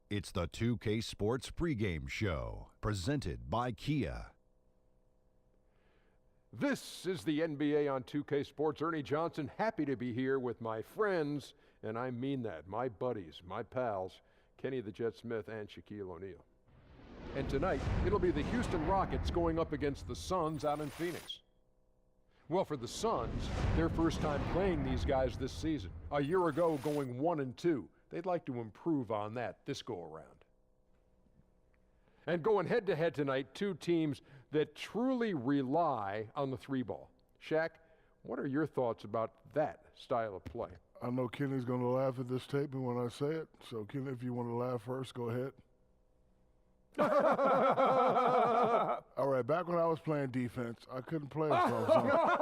It's the 2K Sports pregame show, presented by Kia. This is the NBA on 2K Sports. Ernie Johnson, happy to be here with my friends, and I mean that, my buddies, my pals, Kenny the Jet Smith and Shaquille O'Neal. And tonight, it'll be the Houston Rockets going up against the Suns out in Phoenix. Well, for the Suns, their first time playing these guys this season. A year ago, going 1-2. They'd like to improve on that this go-around. And going head-to-head tonight, two teams that truly rely on the three ball. Shaq, what are your thoughts about that style of play? I know Kenny's going to laugh at this tape when I say it. So, Kenny, if you want to laugh first, go ahead. All right, back when I was playing defense, I couldn't play as well.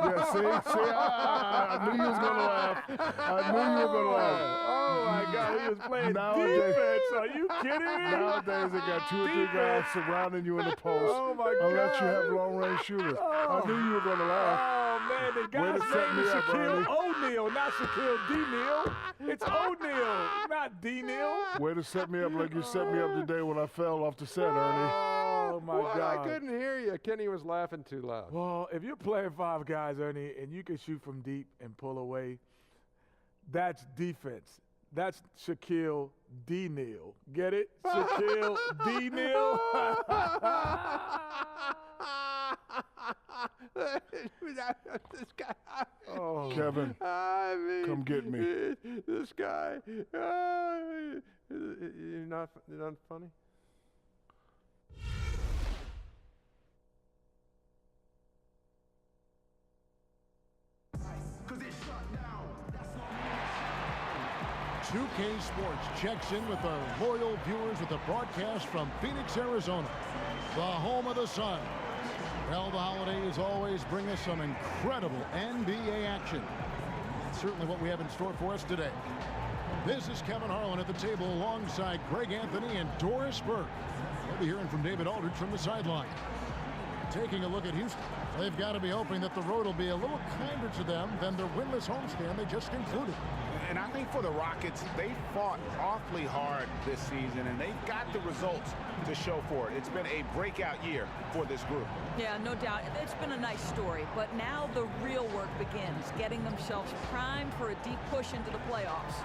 Yeah, see, I knew you was going to laugh. I knew you were going to laugh. Oh, my God, he was playing defense. Are you kidding me? Nowadays, they got two or three guys surrounding you in the post. Oh, my God. Unless you have long-range shooters. I knew you were going to laugh. Oh, man, the guy's name is Shaquille O'Neal, not Shaquille D-Neal. It's O'Neal, not D-Neal. Way to set me up like you set me up today when I fell off the set, Ernie. Oh, my God. I couldn't hear you. Kenny was laughing too loud. Well, if you're playing five guys, Ernie, and you can shoot from deep and pull away, that's defense. That's Shaquille D-Neal. Get it? Shaquille D-Neal? This guy. Oh, Kevin, come get me. This guy. You're not funny? Cause it's shut down. That's not 2K Sports checks in with our loyal viewers with a broadcast from Phoenix, Arizona, the home of the Sun. Well, the holidays always bring us some incredible NBA action. It's certainly what we have in store for us today. This is Kevin Harlan at the table alongside Greg Anthony and Doris Burke. We'll be hearing from David Aldridge from the sideline. Taking a look at Houston, they've got to be hoping that the road will be a little kinder to them than their winless homestand they just concluded. And I think for the Rockets, they fought awfully hard this season, and they've got the results to show for it. It's been a breakout year for this group. Yeah, no doubt. It's been a nice story, but now the real work begins, getting themselves primed for a deep push into the playoffs.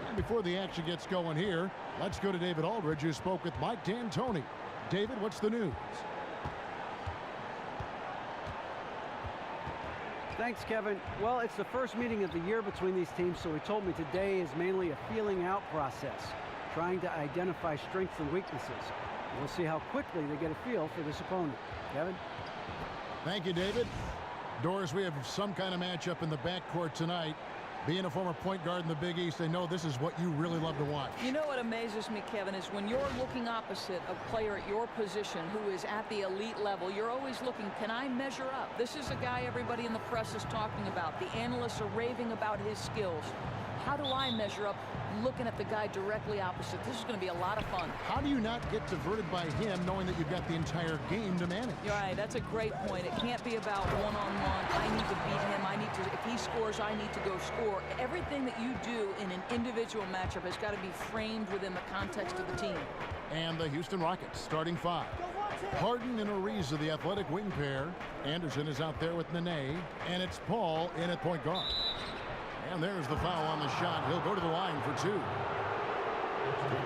And before the action gets going here, let's go to David Aldridge, who spoke with Mike D'Antoni. David, what's the news? Thanks, Kevin. Well, it's the first meeting of the year between these teams, so he told me today is mainly a feeling out process, trying to identify strengths and weaknesses. We'll see how quickly they get a feel for this opponent. Kevin? Thank you, David. Doris, we have some kind of matchup in the backcourt tonight. Being a former point guard in the Big East, I know this is what you really love to watch. You know what amazes me, Kevin, is when you're looking opposite a player at your position who is at the elite level, you're always looking, can I measure up? This is a guy everybody in the press is talking about. The analysts are raving about his skills. How do I measure up looking at the guy directly opposite? This is going to be a lot of fun. How do you not get diverted by him knowing that you've got the entire game to manage? You're right. That's a great point. It can't be about one-on-one. I need to beat him. I need to, if he scores, I need to go score. Everything that you do in an individual matchup has got to be framed within the context of the team. And the Houston Rockets starting five. Harden and Ariza, the athletic wing pair. Anderson is out there with Nene. And it's Paul in at point guard. And there's the foul on the shot. He'll go to the line for two.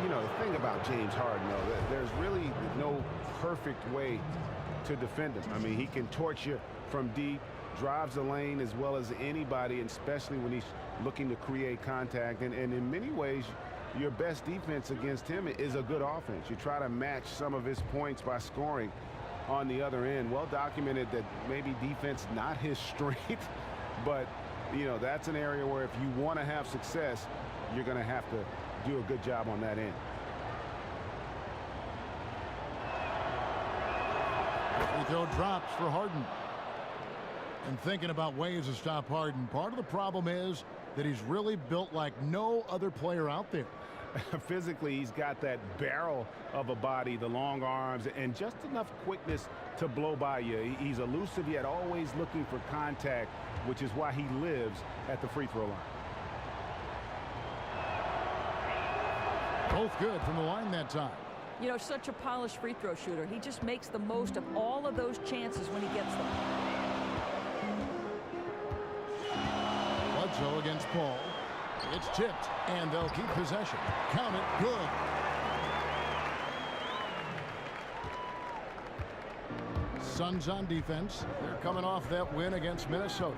You know, the thing about James Harden, though, there's really no perfect way to defend him. I mean, he can torch you from deep, drives the lane as well as anybody, and especially when he's looking to create contact. And in many ways, your best defense against him is a good offense. You try to match some of his points by scoring on the other end. Well documented that maybe defense not his strength, but you know, that's an area where if you want to have success, you're going to have to do a good job on that end. Free throw drops for Harden. And thinking about ways to stop Harden, part of the problem is that he's really built like no other player out there. Physically, he's got that barrel of a body, the long arms, and just enough quickness to blow by you. He's elusive, yet always looking for contact, which is why he lives at the free throw line. Both good from the line that time. You know, such a polished free throw shooter. He just makes the most of all of those chances when he gets them. Bledsoe against Paul. It's tipped, and they'll keep possession. Count it. Good. Suns on defense. They're coming off that win against Minnesota.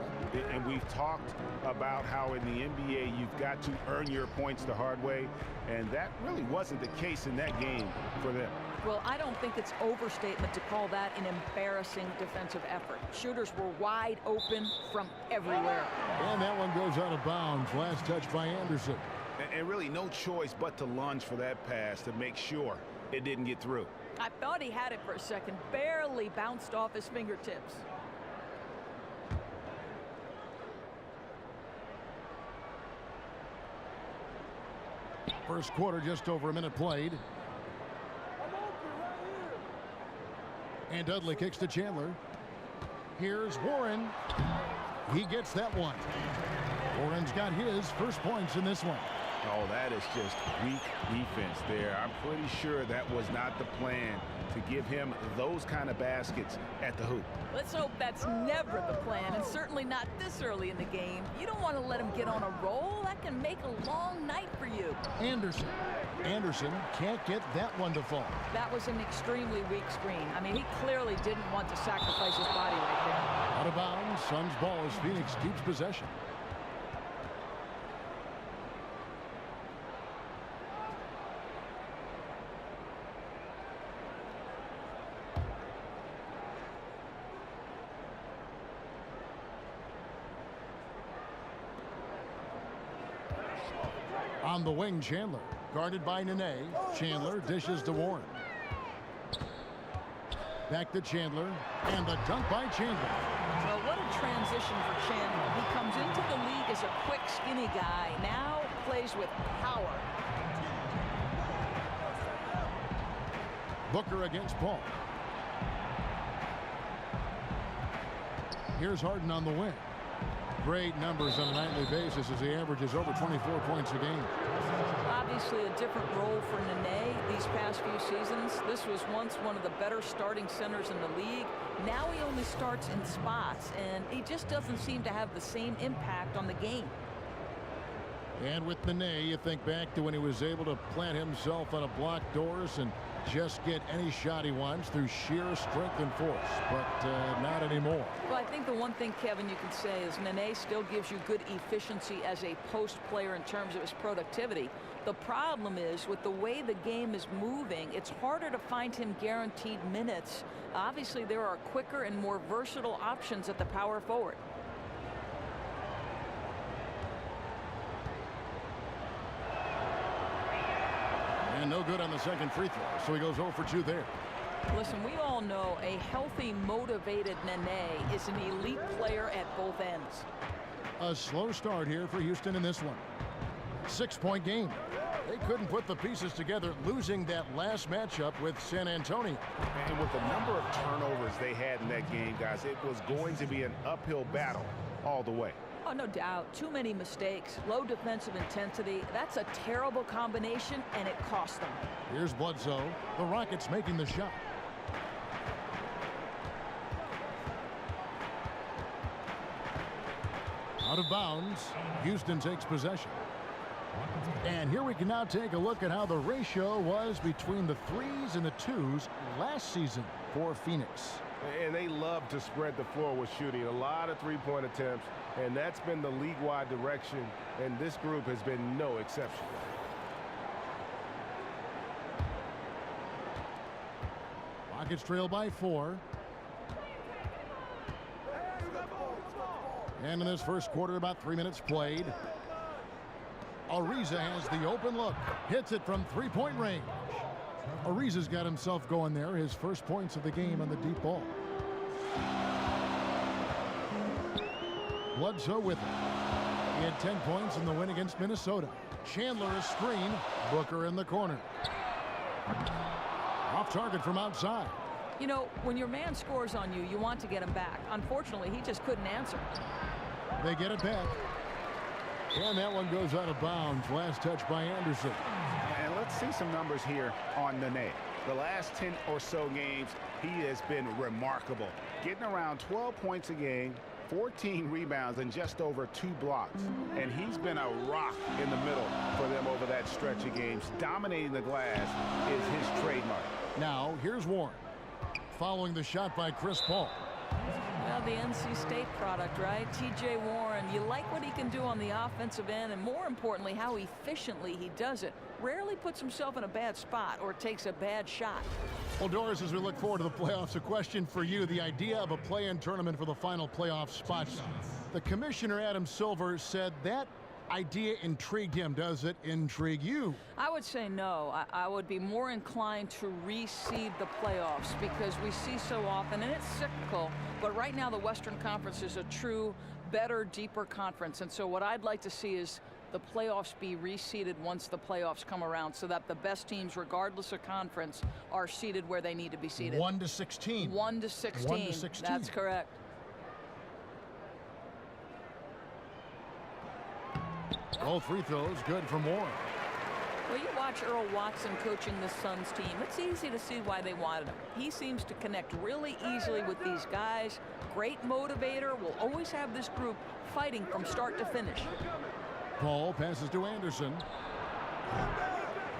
And we've talked about how in the NBA you've got to earn your points the hard way, and that really wasn't the case in that game for them. Well, I don't think it's overstatement to call that an embarrassing defensive effort. Shooters were wide open from everywhere. And that one goes out of bounds. Last touch by Anderson. And really no choice but to lunge for that pass to make sure it didn't get through. I thought he had it for a second. Barely bounced off his fingertips. First quarter, just over a minute played. And Dudley kicks to Chandler. Here's Warren. He gets that one. Warren's got his first points in this one. Oh, that is just weak defense there. I'm pretty sure that was not the plan to give him those kind of baskets at the hoop. Let's hope that's never the plan, and certainly not this early in the game. You don't want to let him get on a roll. That can make a long night for you. Anderson. Anderson can't get that one to fall. That was an extremely weak screen. I mean, he clearly didn't want to sacrifice his body right there. Out of bounds. Suns ball as Phoenix keeps possession. On the wing, Chandler. Guarded by Nene. Chandler dishes to Warren. Back to Chandler. And the dunk by Chandler. Well, what a transition for Chandler. He comes into the league as a quick, skinny guy. Now plays with power. Booker against Paul. Here's Harden on the wing. Great numbers on a nightly basis as he averages over 24 points a game. Obviously a different role for Nene these past few seasons. This was once one of the better starting centers in the league. Now he only starts in spots, and he just doesn't seem to have the same impact on the game. And with Nene, you think back to when he was able to plant himself on a blocked doors and just get any shot he wants through sheer strength and force, but not anymore. Well, I think the one thing, Kevin, you can say is Nene still gives you good efficiency as a post player in terms of his productivity. The problem is with the way the game is moving, it's harder to find him guaranteed minutes. Obviously, there are quicker and more versatile options at the power forward. And no good on the second free throw, so he goes 0 for 2 there. Listen, we all know a healthy, motivated Nene is an elite player at both ends. A slow start here for Houston in this one. 6-point game. They couldn't put the pieces together, losing that last matchup with San Antonio. And with the number of turnovers they had in that game, guys, it was going to be an uphill battle all the way. Oh, no doubt. Too many mistakes, low defensive intensity. That's a terrible combination, and it cost them. Here's Bledsoe. The Rockets making the shot. Out of bounds. Houston takes possession. And here we can now take a look at how the ratio was between the 3s and the 2s last season for Phoenix. And they love to spread the floor with shooting. A lot of three-point attempts, and that's been the league-wide direction, and this group has been no exception. Rockets trail by 4. And in this first quarter, about 3 minutes played. Ariza has the open look. Hits it from three-point range. Ariza's got himself going there. His first points of the game on the deep ball. Bledsoe with it. He had 10 points in the win against Minnesota. Chandler is screen. Booker in the corner. Off target from outside. You know, when your man scores on you, you want to get him back. Unfortunately, he just couldn't answer. They get it back. And that one goes out of bounds. Last touch by Anderson. And let's let's see some numbers here on Nene. The last 10 or so games, he has been remarkable. Getting around 12 points a game, 14 rebounds, and just over 2 blocks. And he's been a rock in the middle for them over that stretch of games. Dominating the glass is his trademark. Now, here's Warren. Following the shot by Chris Paul. Well, the NC State product, right? T.J. Warren. You like what he can do on the offensive end, and more importantly, how efficiently he does it. Rarely puts himself in a bad spot or takes a bad shot. Well, Doris, as we look forward to the playoffs, a question for you. The idea of a play-in tournament for the final playoff spots. The commissioner, Adam Silver, said that idea intrigued him. Does it intrigue you? I would say no. I would be more inclined to reseed the playoffs because we see so often, and it's cyclical, but right now the Western Conference is a true, better, deeper conference. And so what I'd like to see is the playoffs be reseeded once the playoffs come around so that the best teams, regardless of conference, are seeded where they need to be seeded. 1 to 16. 1 to 16. 1 to 16. That's correct. All free throws good from Warren. Well, you watch Earl Watson coaching the Suns team. It's easy to see why they wanted him. He seems to connect really easily with these guys. Great motivator. Will always have this group fighting from start to finish. Paul passes to Anderson.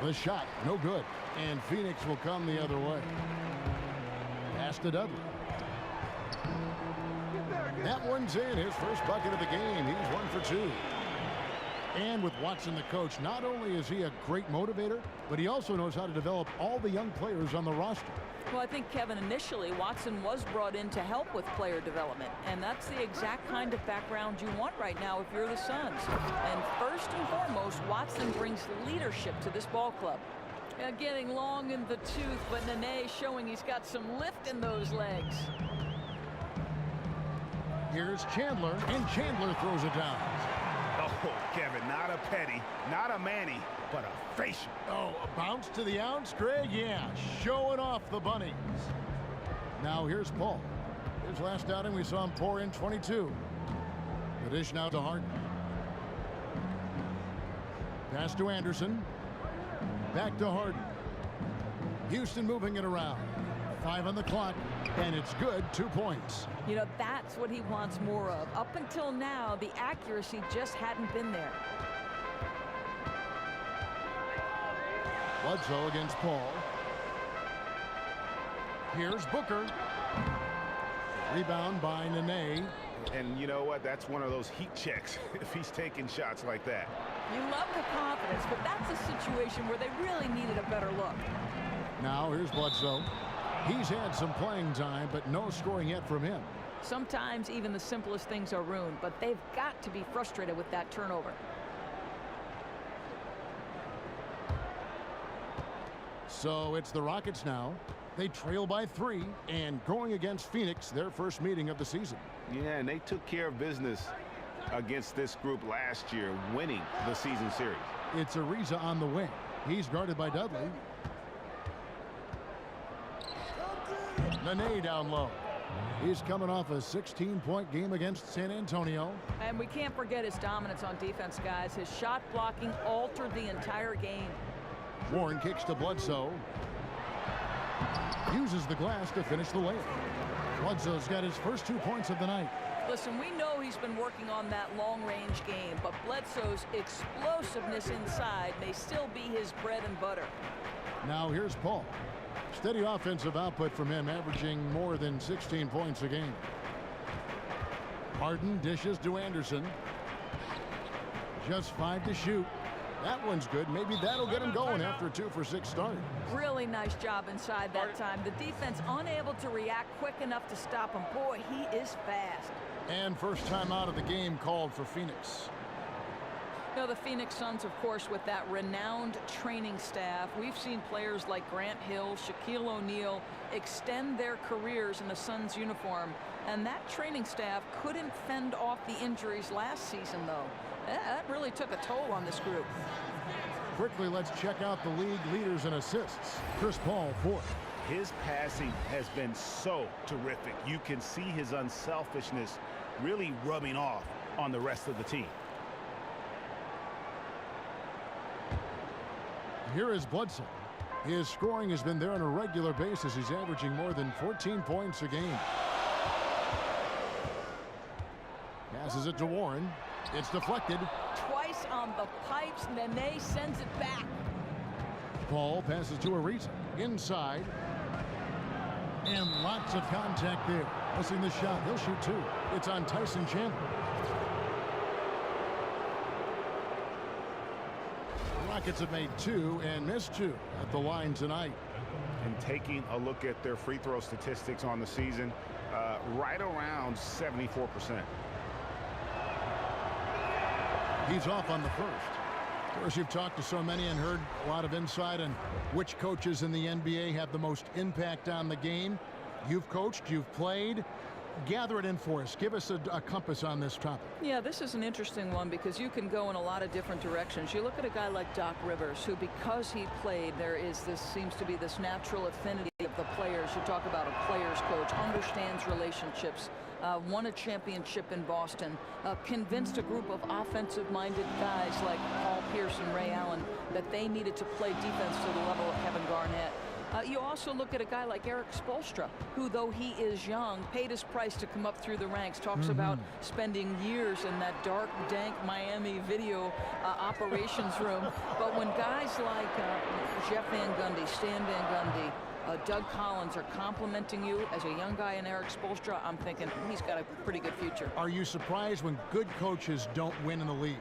The shot, no good. And Phoenix will come the other way. Pass to Dudley. That one's in. His first bucket of the game. He's 1 for 2. And with Watson, the coach, not only is he a great motivator, but he also knows how to develop all the young players on the roster. Well, I think, Kevin, initially, Watson was brought in to help with player development, and that's the exact kind of background you want right now if you're the Suns. And first and foremost, Watson brings leadership to this ball club. Getting long in the tooth, but Nene showing he's got some lift in those legs. Here's Chandler, and Chandler throws it down. Oh, Kevin, not a petty, not a Manny, but a facial. Oh, a bounce to the ounce, Greg? Yeah, showing off the bunnies. Now here's Paul. His last outing, we saw him pour in 22. The dish now to Harden. Pass to Anderson. Back to Harden. Houston moving it around. 5 on the clock, and it's good. 2 points. You know, that's what he wants more of. Up until now, the accuracy just hadn't been there. Bledsoe against Paul. Here's Booker. Rebound by Nene. And you know what? That's one of those heat checks if he's taking shots like that. You love the confidence, but that's a situation where they really needed a better look. Now here's Bledsoe. He's had some playing time, but no scoring yet from him. Sometimes even the simplest things are ruined, but they've got to be frustrated with that turnover. So it's the Rockets now. They trail by 3 and going against Phoenix, their first meeting of the season. Yeah, and they took care of business against this group last year, winning the season series. It's Ariza on the wing. He's guarded by Dudley. Nene down low. He's coming off a 16-point game against San Antonio. And we can't forget his dominance on defense, guys. His shot blocking altered the entire game. Warren kicks to Bledsoe. Uses the glass to finish the layup. Bledsoe's got his first 2 points of the night. Listen, we know he's been working on that long-range game, but Bledsoe's explosiveness inside may still be his bread and butter. Now here's Paul. Steady offensive output from him, averaging more than 16 points a game. Harden dishes to Anderson. Just 5 to shoot. That one's good. Maybe that'll get him going after a 2-for-6 start. Really nice job inside that time. The defense unable to react quick enough to stop him. Boy, he is fast. And first time out of the game called for Phoenix. You know, the Phoenix Suns, of course, with that renowned training staff. We've seen players like Grant Hill, Shaquille O'Neal extend their careers in the Suns uniform. And that training staff couldn't fend off the injuries last season, though. That really took a toll on this group. Quickly, let's check out the league leaders in assists. Chris Paul, 4th. His passing has been so terrific. You can see his unselfishness really rubbing off on the rest of the team. Here is Bledsoe. His scoring has been there on a regular basis. He's averaging more than 14 points a game. Passes it to Warren. It's deflected. Twice on the pipes, and then Nene sends it back. Paul passes to Ariza. Inside. And lots of contact there. Missing the shot. He'll shoot two. It's on Tyson Chandler. Rockets have made two and missed two at the line tonight. And taking a look at their free throw statistics on the season, right around 74%. He's off on the first. Of course, you've talked to so many and heard a lot of insight on which coaches in the NBA have the most impact on the game. You've coached, you've played. Gather it in for us. Give us a compass on this topic. Yeah, this is an interesting one because you can go in a lot of different directions. You look at a guy like Doc Rivers, who, because he played, seems to be this natural affinity of the players. You talk about a player's coach, understands relationships, won a championship in Boston, convinced a group of offensive-minded guys like Paul Pierce and Ray Allen that they needed to play defense to the level of Kevin Garnett. You also look at a guy like Eric Spoelstra, who, though he is young, paid his price to come up through the ranks, talks about spending years in that dark, dank Miami video operations room. But when guys like Jeff Van Gundy, Stan Van Gundy, Doug Collins are complimenting you as a young guy in Eric Spoelstra, I'm thinking he's got a pretty good future. Are you surprised when good coaches don't win in the league?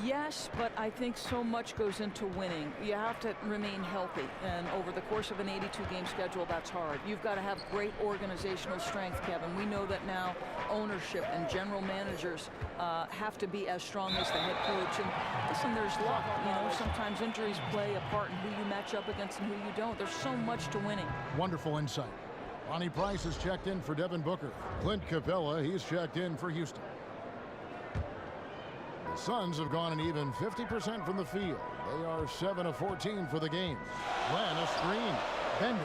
Yes, but I think so much goes into winning. You have to remain healthy, and over the course of an 82-game schedule, that's hard. You've got to have great organizational strength, Kevin. We know that now ownership and general managers have to be as strong as the head coach. And listen, there's luck. You know, sometimes injuries play a part in who you match up against and who you don't. There's so much to winning. Wonderful insight. Ronnie Price has checked in for Devin Booker. Clint Capella, he's checked in for Houston. The Suns have gone an even 50% from the field. They are 7 of 14 for the game. Glenn, a screen. Bender.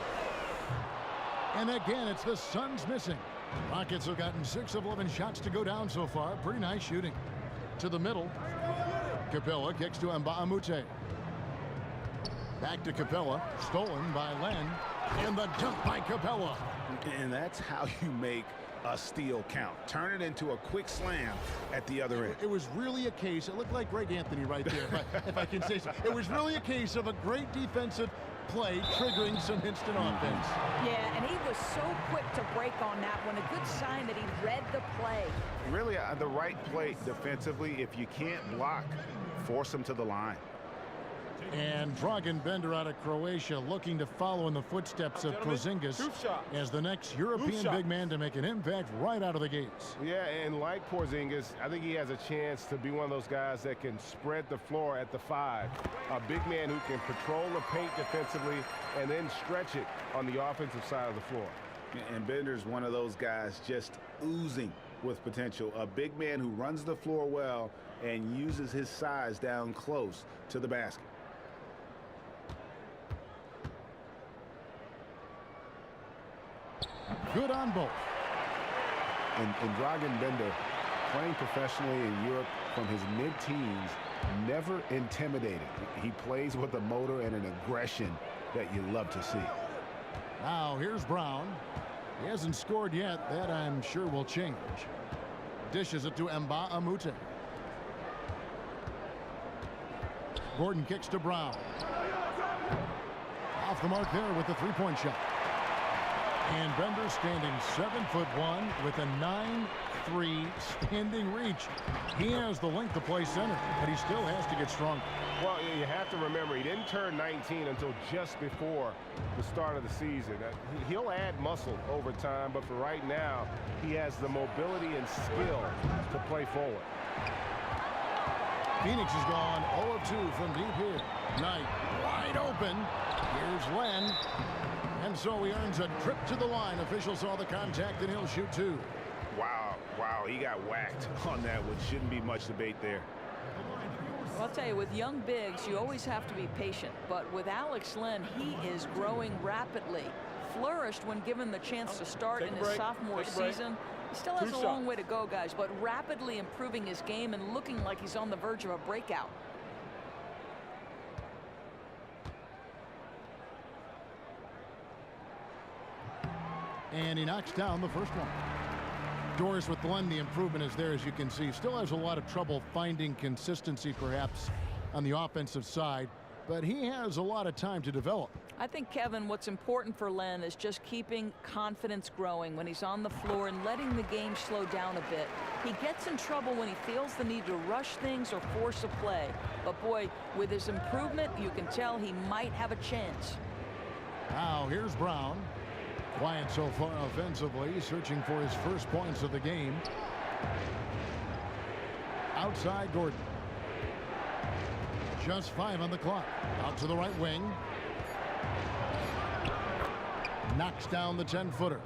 And again, it's the Suns missing. Rockets have gotten 6 of 11 shots to go down so far. Pretty nice shooting. To the middle. Capella kicks to Mbamute. Back to Capella. Stolen by Len. And the dunk by Capella. And that's how you make a steal count. Turn it into a quick slam at the other end. It was really a case, it looked like Greg Anthony right there, if I can say so. It was really a case of a great defensive play triggering some instant offense. Yeah, and he was so quick to break on that one. A good sign that he read the play. Really, the right play defensively. If you can't block, force him to the line. And Dragan Bender out of Croatia looking to follow in the footsteps of Porzingis as the next European big man to make an impact right out of the gates. Yeah, and like Porzingis, I think he has a chance to be one of those guys that can spread the floor at the 5. A big man who can patrol the paint defensively and then stretch it on the offensive side of the floor. And Bender's one of those guys just oozing with potential. A big man who runs the floor well and uses his size down close to the basket. Good on both. And Dragan Bender, playing professionally in Europe from his mid-teens, never intimidated. He plays with a motor and an aggression that you love to see. Now here's Brown. He hasn't scored yet. That I'm sure will change. Dishes it to Mbamute. Gordon kicks to Brown. Off the mark there with the three-point shot. And Bender standing 7'1" with a 9'3" standing reach. He has the length to play center, but he still has to get stronger. Well, you have to remember, he didn't turn 19 until just before the start of the season. He'll add muscle over time, but for right now, he has the mobility and skill to play forward. Phoenix has gone 0 of 2 from deep here. Knight wide open. Here's Len. And so he earns a trip to the line. Officials saw the contact, and he'll shoot 2. Wow, he got whacked on that one. Shouldn't be much debate there. Well, I'll tell you, with young bigs, you always have to be patient. But with Alex Len, he is growing rapidly. Flourished when given the chance to start in his sophomore season. He still has a long way to go, guys, but rapidly improving his game and looking like he's on the verge of a breakout. And he knocks down the first one. Doris with Glenn, the improvement is there, as you can see. Still has a lot of trouble finding consistency, perhaps, on the offensive side. But he has a lot of time to develop. I think, Kevin, what's important for Len is just keeping confidence growing when he's on the floor and letting the game slow down a bit. He gets in trouble when he feels the need to rush things or force a play. But, boy, with his improvement, you can tell he might have a chance. Now, here's Brown. Quiet so far offensively, searching for his first points of the game. Outside Gordon. Just 5 on the clock. Out to the right wing. Knocks down the 10-footer.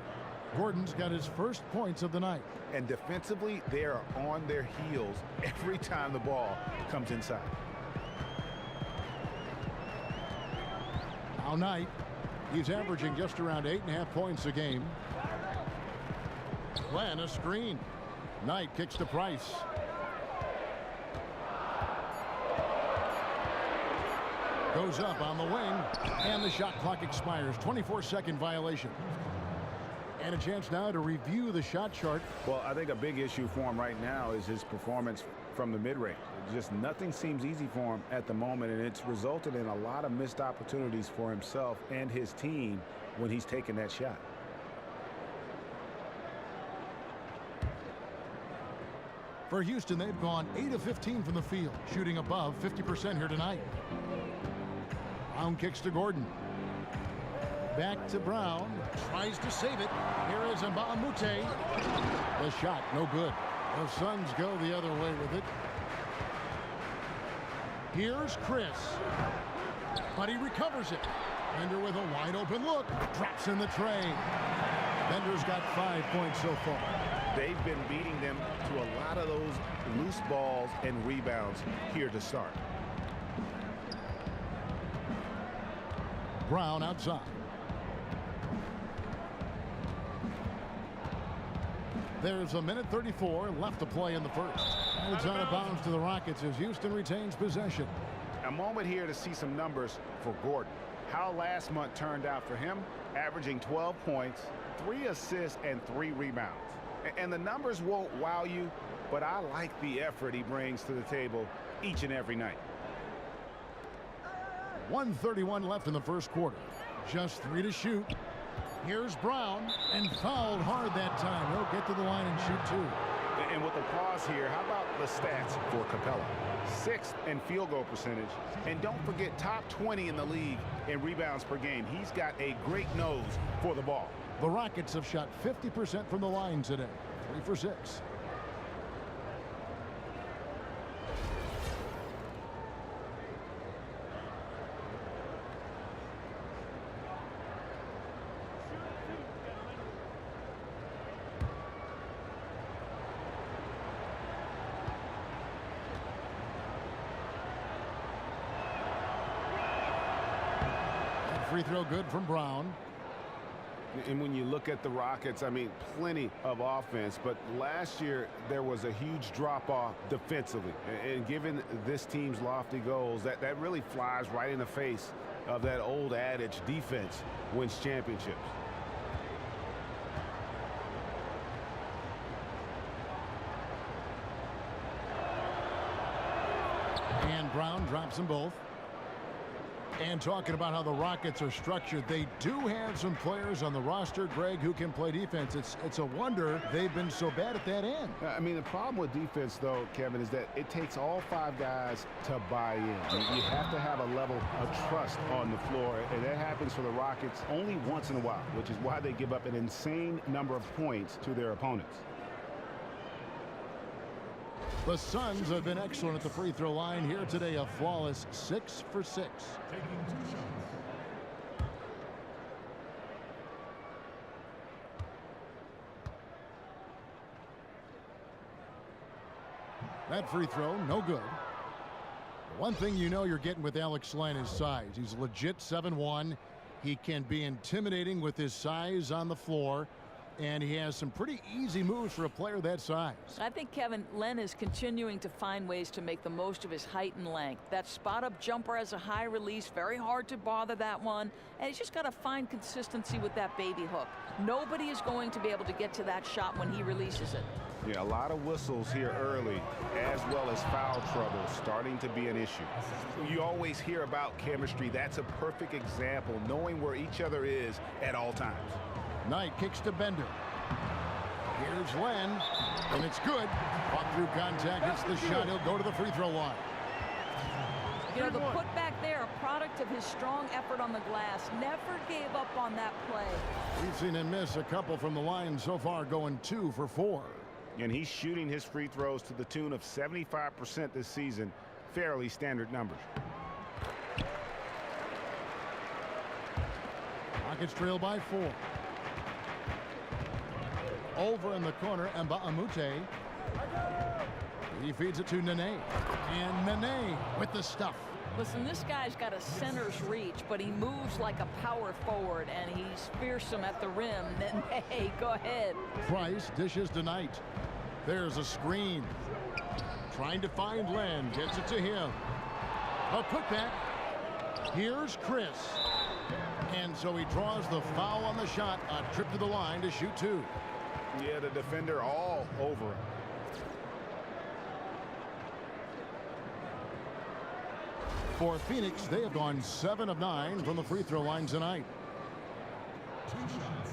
Gordon's got his first points of the night. And defensively, they are on their heels every time the ball comes inside. Now Knight. He's averaging just around 8.5 points a game. Glenn, a screen. Knight kicks to Price. Goes up on the wing, and the shot clock expires. 24-second violation. And a chance now to review the shot chart. Well, I think a big issue for him right now is his performance from the mid-range. Just nothing seems easy for him at the moment, and it's resulted in a lot of missed opportunities for himself and his team when he's taking that shot. For Houston, they've gone 8 of 15 from the field, shooting above 50% here tonight. Brown kicks to Gordon. Back to Brown. Tries to save it. Here is Mbamute. The shot, no good. The Suns go the other way with it. Here's Chris. But he recovers it. Bender with a wide open look. Drops in the tray. Bender's got 5 points so far. They've been beating them to a lot of those loose balls and rebounds here to start. Brown outside. There's a minute 34 left to play in the first. And it's out of bounds to the Rockets as Houston retains possession. A moment here to see some numbers for Gordon. How last month turned out for him, averaging 12 points, 3 assists, and 3 rebounds. And the numbers won't wow you, but I like the effort he brings to the table each and every night. 1:31 left in the first quarter. Just 3 to shoot. Here's Brown, and fouled hard that time. He'll get to the line and shoot 2. And with the pause here, how about the stats for Capella? 6th in field goal percentage. And don't forget, top 20 in the league in rebounds per game. He's got a great nose for the ball. The Rockets have shot 50% from the line today. 3 for 6. Free throw good from Brown. And when you look at the Rockets, I mean, plenty of offense, but last year there was a huge drop-off defensively. And given this team's lofty goals, that really flies right in the face of that old adage, defense wins championships. And Brown drops them both. And talking about how the Rockets are structured, they do have some players on the roster, Greg, who can play defense. It's a wonder they've been so bad at that end. I mean, the problem with defense, though, Kevin, is that it takes all 5 guys to buy in. You have to have a level of trust on the floor, and that happens for the Rockets only once in a while, which is why they give up an insane number of points to their opponents. The Suns have been excellent at the free throw line here today. A flawless 6 for 6. Taking 2 shots. That free throw, no good. One thing you know you're getting with Alex Len is size. He's legit 7'1". He can be intimidating with his size on the floor. And he has some pretty easy moves for a player that size. I think, Kevin, Len is continuing to find ways to make the most of his height and length. That spot-up jumper has a high release, very hard to bother that one, and he's just got to find consistency with that baby hook. Nobody is going to be able to get to that shot when he releases it. Yeah, a lot of whistles here early, as well as foul trouble starting to be an issue. You always hear about chemistry. That's a perfect example, knowing where each other is at all times. Knight kicks to Bender. Here's Len, and it's good. Caught through contact, hits the shot. He'll go to the free throw line. You know, the putback there, a product of his strong effort on the glass. Never gave up on that play. We've seen him miss a couple from the line so far, going 2 for 4. And he's shooting his free throws to the tune of 75% this season. Fairly standard numbers. Rockets trail by 4. Over in the corner, Mbamute. He feeds it to Nene. And Nene with the stuff. Listen, this guy's got a center's reach, but he moves like a power forward, and he's fearsome at the rim. Nene, go ahead. Price dishes to Knight. There's a screen. Trying to find Len. Gets it to him. A putback. Here's Chris. And so he draws the foul on the shot. A trip to the line to shoot 2. Yeah, the defender all over him. For Phoenix, they have gone 7 of 9 from the free throw line tonight. 2 shots.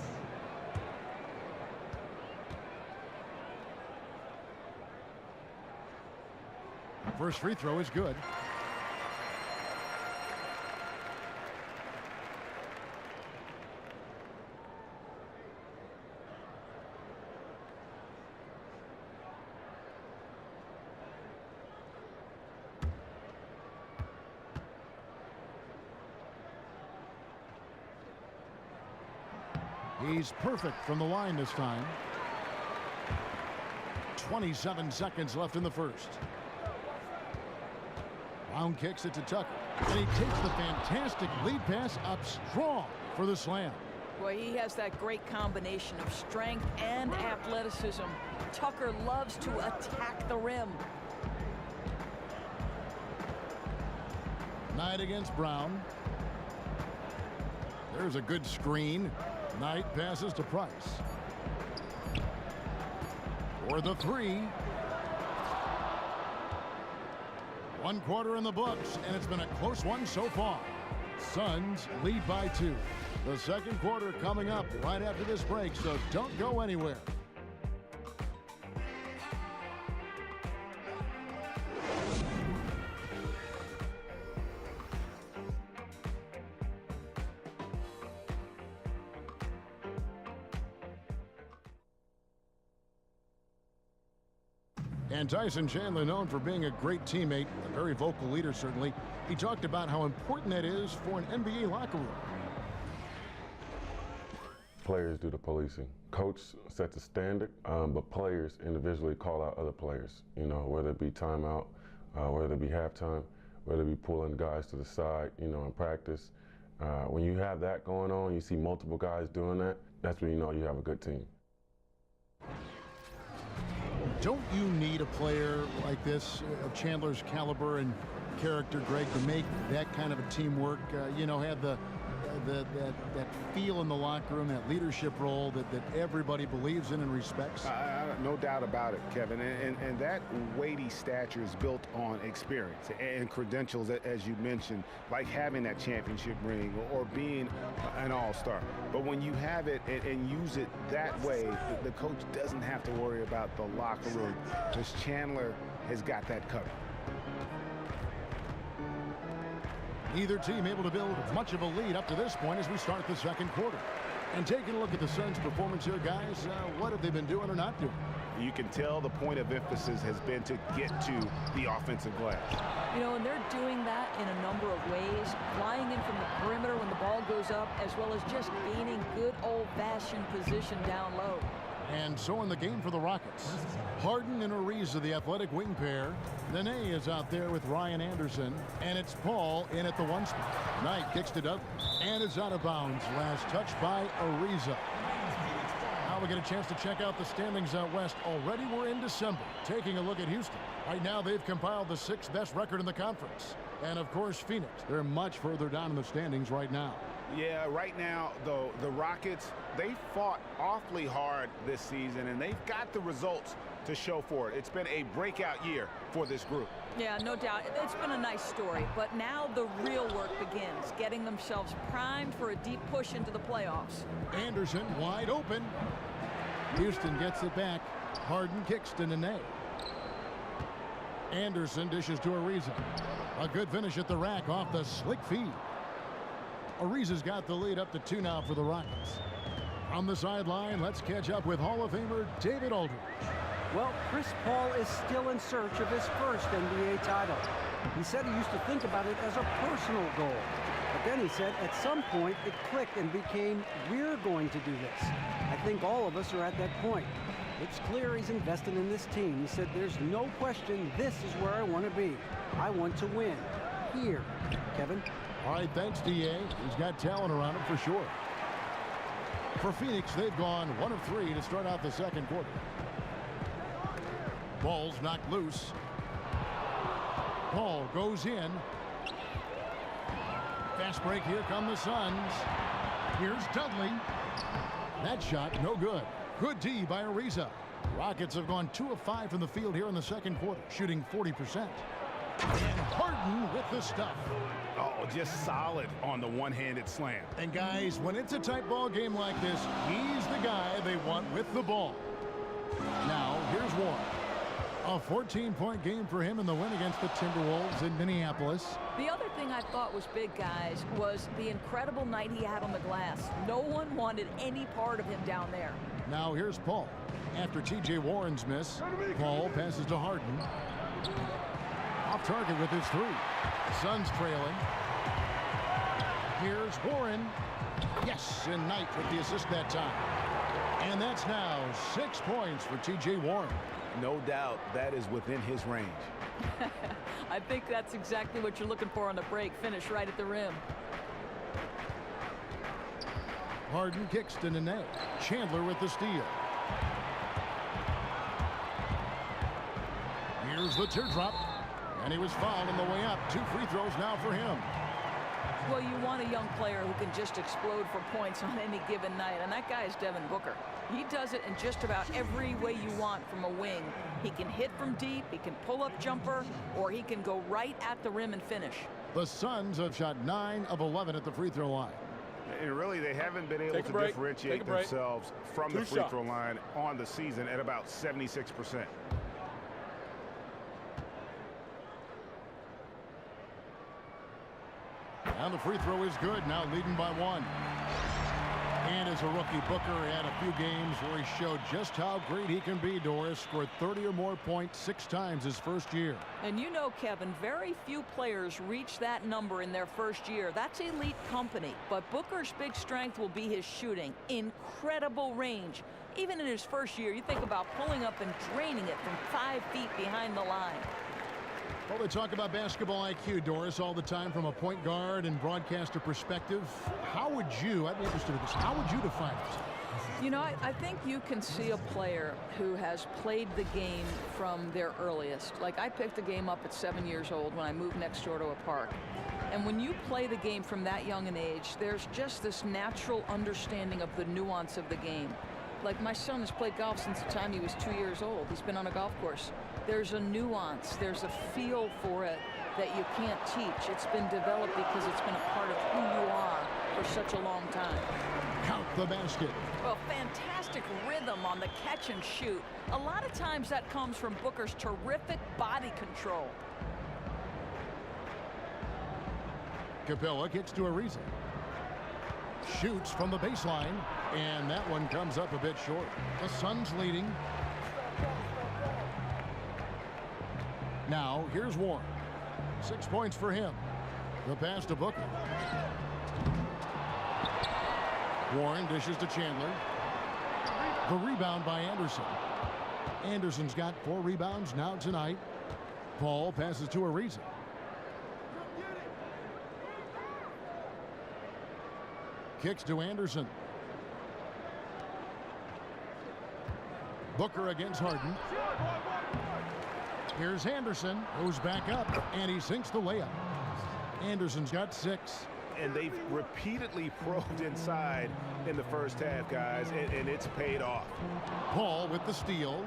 First free throw is good. He's perfect from the line this time. 27 seconds left in the first. Brown kicks it to Tucker. And he takes the fantastic lead pass up strong for the slam. Boy, he has that great combination of strength and athleticism. Tucker loves to attack the rim. Knight against Brown. There's a good screen. Knight passes to Price. For the 3. 1 quarter in the books, and it's been a close one so far. Suns lead by 2. The second quarter coming up right after this break, so don't go anywhere. And Tyson Chandler, known for being a great teammate, a very vocal leader certainly. He talked about how important that is for an NBA locker room. Players do the policing. Coach sets a standard, but players individually call out other players. You know, whether it be timeout, whether it be halftime, whether it be pulling guys to the side, you know, in practice. When you have that going on, you see multiple guys doing that, that's when you know you have a good team. Don't you need a player like this of Chandler's caliber and character, Greg, to make that kind of a teamwork, you know, have that feel in the locker room, that leadership role that everybody believes in and respects? No doubt about it, Kevin. And that weighty stature is built on experience and credentials, as you mentioned, like having that championship ring or being an all-star. But when you have it and use it that way, the coach doesn't have to worry about the locker room, because Chandler has got that covered. Neither team able to build much of a lead up to this point as we start the second quarter. And taking a look at the Suns' performance here, guys, what have they been doing or not doing? You can tell the point of emphasis has been to get to the offensive glass. You know, and they're doing that in a number of ways. Flying in from the perimeter when the ball goes up, as well as just gaining good old-fashioned position down low. And so in the game for the Rockets, Harden and Ariza, the athletic wing pair. Nene is out there with Ryan Anderson, and it's Paul in at the 1 spot. Knight kicks to Douglas, and it's out of bounds. Last touch by Ariza. Well, we get a chance to check out the standings out west. Already we're in December. Taking a look at Houston. Right now they've compiled the 6th best record in the conference. And of course Phoenix. They're much further down in the standings right now. Yeah, right now, though, the Rockets, they fought awfully hard this season, and they've got the results to show for it. It's been a breakout year for this group. Yeah, no doubt. It's been a nice story, but now the real work begins, getting themselves primed for a deep push into the playoffs. Anderson wide open. Houston gets it back. Harden kicks to Nene. Anderson dishes to Ariza. A good finish at the rack off the slick feed. Ariza's got the lead up to 2 now for the Rockets. On the sideline, let's catch up with Hall of Famer David Aldridge. Well, Chris Paul is still in search of his first NBA title. He said he used to think about it as a personal goal. But then he said at some point it clicked and became, we're going to do this. I think all of us are at that point. It's clear he's invested in this team. He said there's no question this is where I want to be. I want to win. Here. Kevin? All right, thanks, D.A. He's got talent around him for sure. For Phoenix, they've gone 1 of 3 to start out the second quarter. Ball's knocked loose. Ball goes in. Fast break. Here come the Suns. Here's Dudley. That shot, no good. Good D by Ariza. Rockets have gone 2 of 5 from the field here in the second quarter, shooting 40%. And Harden with the stuff. Oh, just solid on the one-handed slam. And guys, when it's a tight ball game like this, he's the guy they want with the ball. Now, here's Warren. A 14-point game for him in the win against the Timberwolves in Minneapolis. The other thing I thought was big, guys, was the incredible night he had on the glass. No one wanted any part of him down there. Now here's Paul. After T.J. Warren's miss, Paul passes to Harden. Off target with his 3. Suns trailing. Here's Warren. Yes, and Knight with the assist that time. And that's now 6 points for T.J. Warren. No doubt that is within his range. I think that's exactly what you're looking for on the break. Finish right at the rim. Harden kicks to Nene. Chandler with the steal. Here's the teardrop. And he was fouled on the way up. 2 free throws now for him. Well, you want a young player who can just explode for points on any given night, and that guy is Devin Booker. He does it in just about every way you want from a wing. He can hit from deep, he can pull up jumper, or he can go right at the rim and finish. The Suns have shot 9 of 11 at the free throw line. And really, they haven't been able to differentiate themselves from the free throw line on the season at about 76%. And the free throw is good, now leading by 1. And as a rookie, Booker had a few games where he showed just how great he can be, Doris. Scored 30 or more points 6 times his first year. And you know, Kevin, very few players reach that number in their first year. That's elite company. But Booker's big strength will be his shooting. Incredible range. Even in his first year, you think about pulling up and draining it from 5 feet behind the line. Well, they talk about basketball IQ, Doris, all the time from a point guard and broadcaster perspective. How would you, I'd be interested in this, how would you define it? You know, I think you can see a player who has played the game from their earliest. Like, I picked the game up at 7 years old when I moved next door to a park. And when you play the game from that young an age, there's just this natural understanding of the nuance of the game. Like, my son has played golf since the time he was 2 years old. He's been on a golf course. There's a nuance, there's a feel for it that you can't teach. It's been developed because it's been a part of who you are for such a long time. Count the basket. Well, fantastic rhythm on the catch and shoot. A lot of times that comes from Booker's terrific body control. Capella kicks to Ariza. Shoots from the baseline, and that one comes up a bit short. The Suns leading. Now, here's Warren. 6 points for him. The pass to Booker. Warren dishes to Chandler. The rebound by Anderson. Anderson's got 4 rebounds now tonight. Paul passes to Ariza. Kicks to Anderson. Booker against Harden. Here's Anderson, who's back up, and he sinks the layup. Anderson's got 6. And they've repeatedly probed inside in the first half, guys, and it's paid off. Paul with the steal.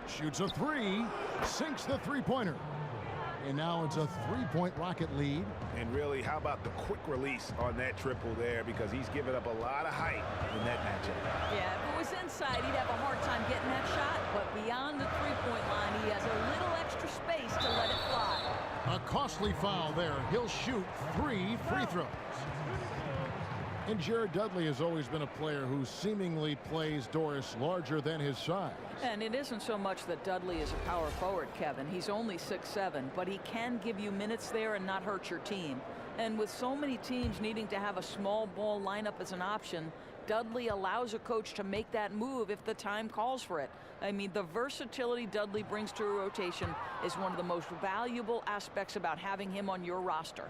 Shoots a 3, sinks the three-pointer. And now it's a 3-point Rocket lead. And really, how about the quick release on that triple there, because he's given up a lot of height in that matchup. Yeah, if it was inside, he'd have a hard time getting that shot. But beyond the three-point line, he has a little extra space to let it fly. A costly foul there. He'll shoot 3 free throws. And Jared Dudley has always been a player who seemingly plays Doris larger than his size. And it isn't so much that Dudley is a power forward, Kevin. He's only 6'7", but he can give you minutes there and not hurt your team. And with so many teams needing to have a small ball lineup as an option, Dudley allows a coach to make that move if the time calls for it. I mean, the versatility Dudley brings to a rotation is one of the most valuable aspects about having him on your roster.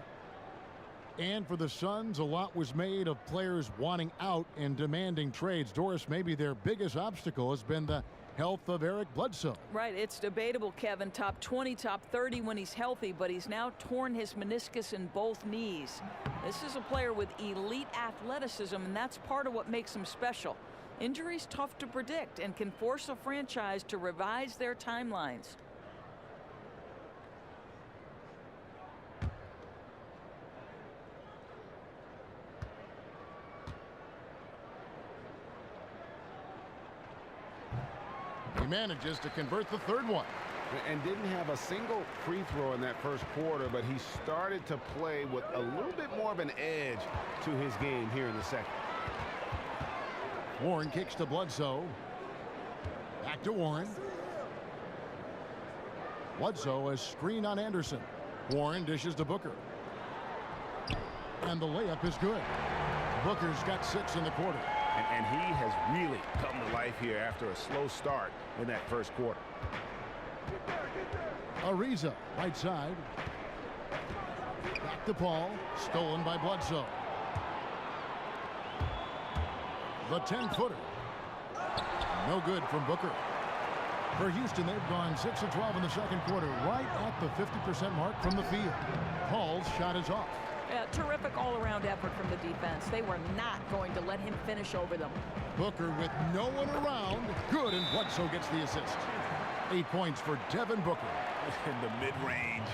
And for the Suns, a lot was made of players wanting out and demanding trades. Doris, maybe their biggest obstacle has been the health of Eric Bledsoe. Right, it's debatable, Kevin. Top 20, top 30 when he's healthy, but he's now torn his meniscus in both knees. This is a player with elite athleticism, and that's part of what makes him special. Injuries tough to predict and can force a franchise to revise their timelines. He manages to convert the third one. And didn't have a single free throw in that first quarter, but he started to play with a little bit more of an edge to his game here in the second. Warren kicks to Bledsoe. Back to Warren. Bledsoe has screen on Anderson. Warren dishes to Booker. And the layup is good. Booker's got 6 in the quarter. And he has really come to life here after a slow start in that first quarter. Ariza, right side. Back to Paul. Stolen by Bledsoe. The 10-footer. No good from Booker. For Houston, they've gone 6 of 12 in the second quarter, right at the 50% mark from the field. Paul's shot is off. Yeah, terrific all-around effort from the defense. They were not going to let him finish over them. Booker with no one around. Good, and Bledsoe gets the assist. 8 points for Devin Booker. In the mid-range,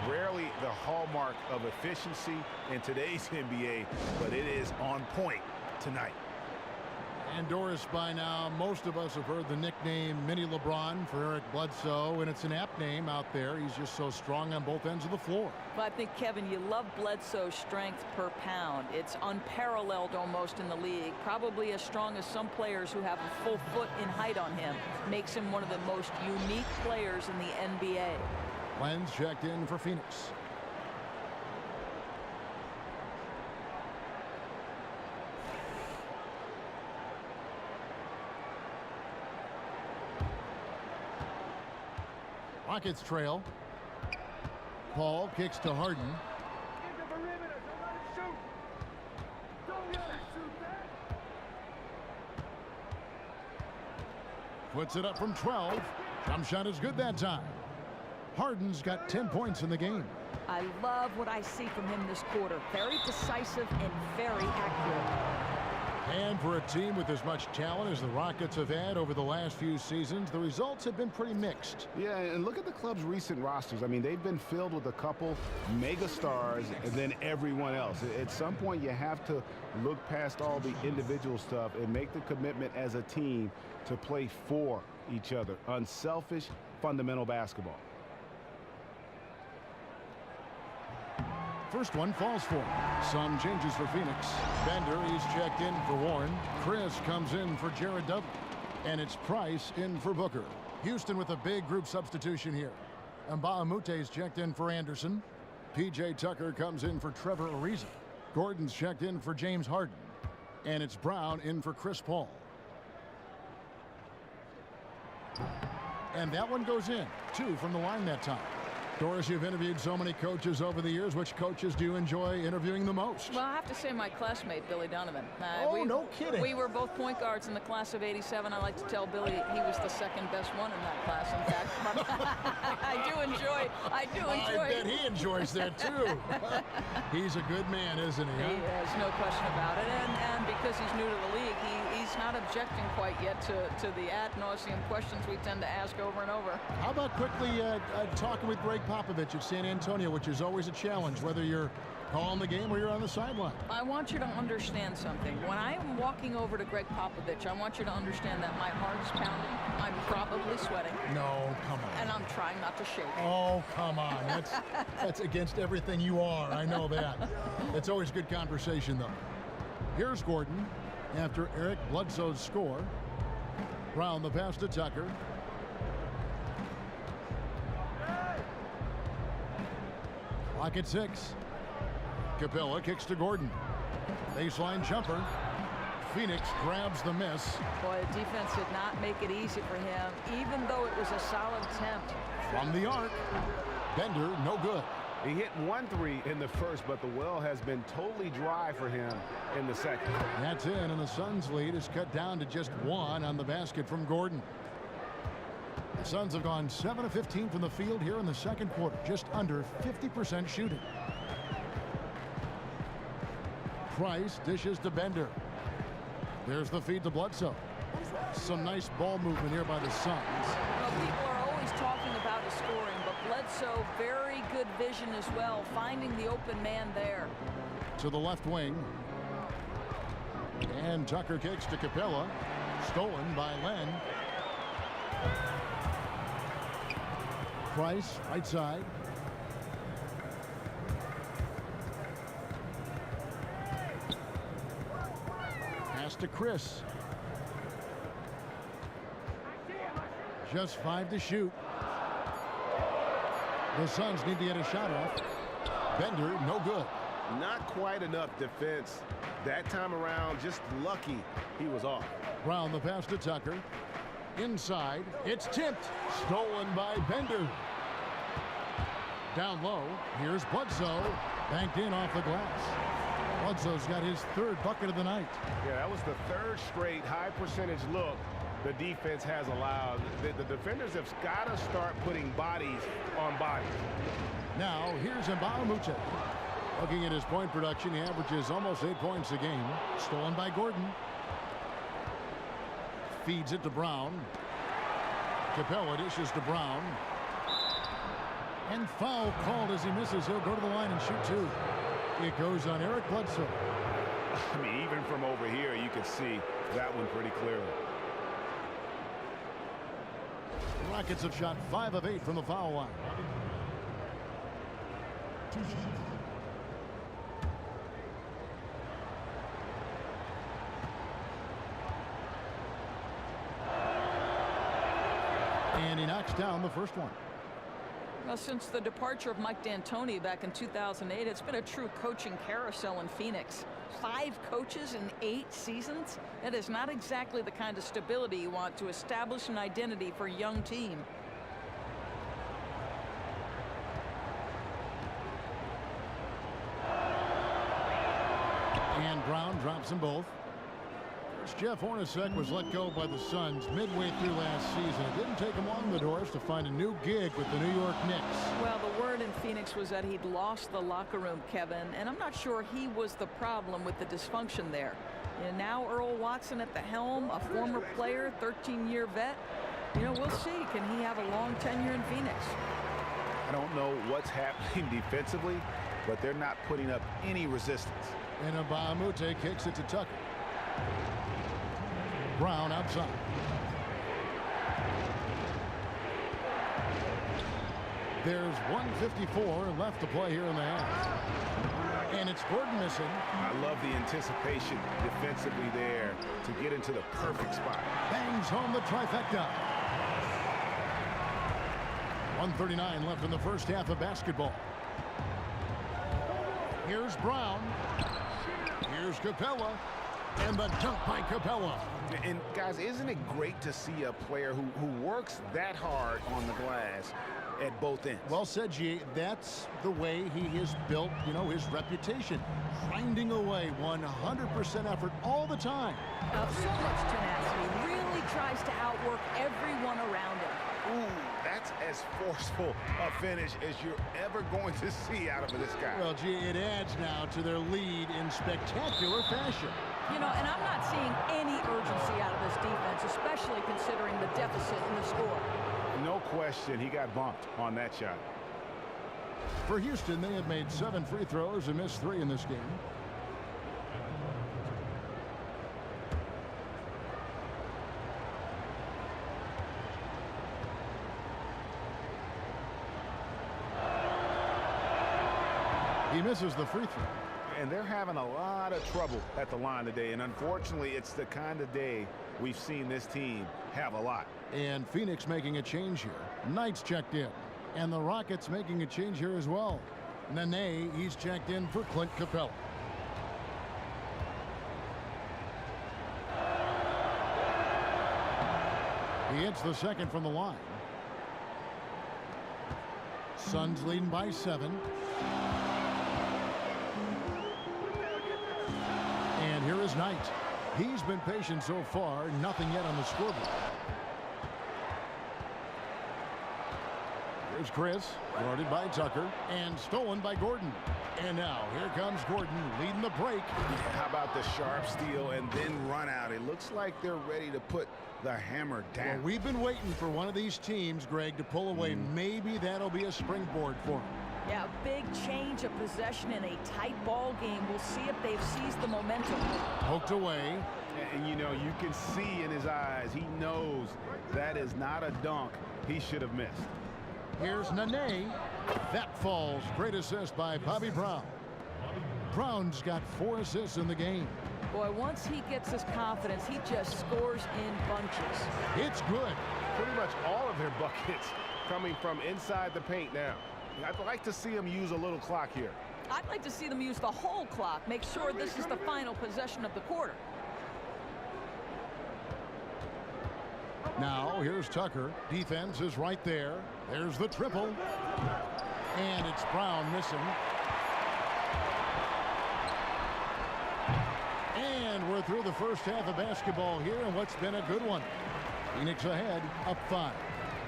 rarely the hallmark of efficiency in today's NBA, but it is on point tonight. And Doris, by now, most of us have heard the nickname Mini LeBron for Eric Bledsoe, and it's an apt name out there. He's just so strong on both ends of the floor. Well, I think, Kevin, you love Bledsoe's strength per pound. It's unparalleled almost in the league. Probably as strong as some players who have a full foot in height on him. Makes him one of the most unique players in the NBA. Lenz checked in for Phoenix. Rockets trail. Paul kicks to Harden. Puts it up from 12. Jump shot is good that time. Harden's got 10 points in the game. I love what I see from him this quarter. Very decisive and very accurate. And for a team with as much talent as the Rockets have had over the last few seasons, the results have been pretty mixed. Yeah, and look at the club's recent rosters. I mean, they've been filled with a couple mega stars and then everyone else. At some point, you have to look past all the individual stuff and make the commitment as a team to play for each other. Unselfish, fundamental basketball. First one falls for him. Some changes for Phoenix. Bender, he's checked in for Warren. Chris comes in for Jared Dudley. And it's Price in for Booker. Houston with a big group substitution here. Mbaamute's checked in for Anderson. P.J. Tucker comes in for Trevor Ariza. Gordon's checked in for James Harden. And it's Brown in for Chris Paul. And that one goes in. 2 from the line that time. Doris, you've interviewed so many coaches over the years. Which coaches do you enjoy interviewing the most? Well, I have to say my classmate, Billy Donovan. No kidding. We were both point guards in the class of '87. I like to tell Billy he was the second best one in that class, in fact. But I do enjoy. I bet he enjoys that, too. He's a good man, isn't he? Huh? He is, no question about it. And because he's new to the league, he's not objecting quite yet to the ad nauseum questions we tend to ask over and over. How about quickly talking with Greg Popovich at San Antonio, which is always a challenge, whether you're calling the game or you're on the sideline? I want you to understand something. When I am walking over to Greg Popovich, I want you to understand that my heart is pounding. I'm probably sweating. No, come on. And I'm trying not to shake. Oh, come on. That's against everything you are. I know that. It's always good conversation, though. Here's Gordon after Eric Bledsoe's score. Brown the pass to Tucker. Clock at 6. Capella kicks to Gordon. Baseline jumper. Phoenix grabs the miss. Boy, the defense did not make it easy for him, even though it was a solid attempt. From the arc. Bender, no good. He hit 1 3 in the first, but the well has been totally dry for him in the second. That's in, and the Suns' lead is cut down to just 1 on the basket from Gordon. The Suns have gone 7 of 15 from the field here in the second quarter, just under 50% shooting. Price dishes to Bender. There's the feed to Bledsoe. Some nice ball movement here by the Suns. Well, people are always talking about his scoring, but Bledsoe, very good vision as well, finding the open man there. To the left wing. And Tucker kicks to Capella. Stolen by Len. Price, right side. Pass to Chris. Just 5 to shoot. The Suns need to get a shot off. Bender, no good. Not quite enough defense. That time around, just lucky he was off. Brown the pass to Tucker. Inside, it's tipped. Stolen by Bender. Down low, here's Bledsoe. Banked in off the glass. Bledsoe's got his 3rd bucket of the night. Yeah, that was the 3rd straight high percentage look the defense has allowed. The defenders have got to start putting bodies on bodies. Now, here's Mbamute. Looking at his point production, he averages almost 8 points a game. Stolen by Gordon. Feeds it to Brown. Capella dishes to Brown. And foul called as he misses. He'll go to the line and shoot 2. It goes on Eric Bledsoe. I mean, even from over here, you can see that one pretty clearly. The Rockets have shot 5 of 8 from the foul line. And he knocks down the first one. Well, since the departure of Mike D'Antoni back in 2008, it's been a true coaching carousel in Phoenix. 5 coaches in 8 seasons? That is not exactly the kind of stability you want to establish an identity for a young team. And Brown drops them both. Jeff Hornacek was let go by the Suns midway through last season. It didn't take him long, the doors, to find a new gig with the New York Knicks. Well, the word in Phoenix was that he'd lost the locker room, Kevin, and I'm not sure he was the problem with the dysfunction there. And now Earl Watson at the helm, a former player, 13-year vet. You know, we'll see. Can he have a long tenure in Phoenix? I don't know what's happening defensively, but they're not putting up any resistance. And Mbamute kicks it to Tucker. Brown outside. There's 1:54 left to play here in the half. And it's Gordon missing. I love the anticipation defensively there to get into the perfect spot. Bangs home the trifecta. 1:39 left in the first half of basketball. Here's Brown. Here's Capella. And the dunk by Capella. And guys, isn't it great to see a player who works that hard on the glass at both ends? Well said, G. That's the way he is built, you know, his reputation. Grinding away, 100% effort all the time. So much tenacity. Really tries to outwork everyone around him. Ooh, that's as forceful a finish as you're ever going to see out of this guy. Well, G, it adds now to their lead in spectacular fashion. You know, and I'm not seeing any urgency out of this defense, especially considering the deficit in the score. No question, he got bumped on that shot. For Houston, they had made 7 free throws and missed 3 in this game. He misses the free throw. And they're having a lot of trouble at the line today. And unfortunately, it's the kind of day we've seen this team have a lot. And Phoenix making a change here. Knight's checked in. And the Rockets making a change here as well. Nene, he's checked in for Clint Capella. He hits the second from the line. Suns leading by 7. And here is Knight. He's been patient so far, nothing yet on the scoreboard. Here's Chris, guarded by Tucker, and stolen by Gordon. And now, here comes Gordon leading the break. How about the sharp steal and then run out? It looks like they're ready to put the hammer down. Well, we've been waiting for one of these teams, Greg, to pull away. Maybe that'll be a springboard for them. Yeah, a big change of possession in a tight ball game. We'll see if they've seized the momentum. Poked away. And, you know, you can see in his eyes, he knows that is not a dunk he should have missed. Here's Nene. That falls. Great assist by Bobby Brown. Brown's got 4 assists in the game. Boy, once he gets his confidence, he just scores in bunches. It's good. Pretty much all of their buckets coming from inside the paint now. I'd like to see him use a little clock here. I'd like to see them use the whole clock. Make sure this is the final possession of the quarter. Now, here's Tucker. Defense is right there. There's the triple. And it's Brown missing. And we're through the first half of basketball here, and what's been a good one. Phoenix ahead, up 5.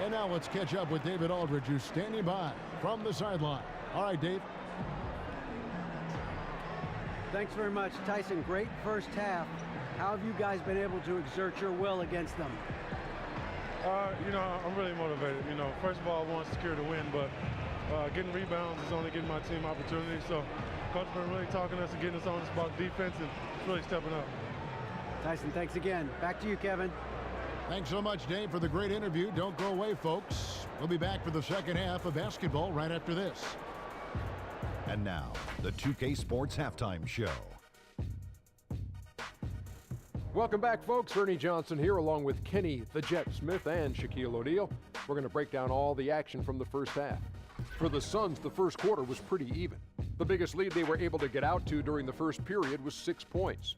And now let's catch up with David Aldridge, who's standing by from the sideline. All right, Dave. Thanks very much, Tyson. Great first half. How have you guys been able to exert your will against them? You know, I'm really motivated. You know, first of all, I want to secure the win, but getting rebounds is only getting my team opportunities. So coach has been really talking to us and getting us on this about defense and really stepping up. Tyson, thanks again. Back to you, Kevin. Thanks so much, Dave, for the great interview. Don't go away, folks. We'll be back for the second half of basketball right after this. And now, the 2K Sports Halftime Show. Welcome back, folks. Ernie Johnson here along with Kenny the Jet Smith and Shaquille O'Neal. We're going to break down all the action from the first half. For the Suns, the first quarter was pretty even. The biggest lead they were able to get out to during the first period was 6 points.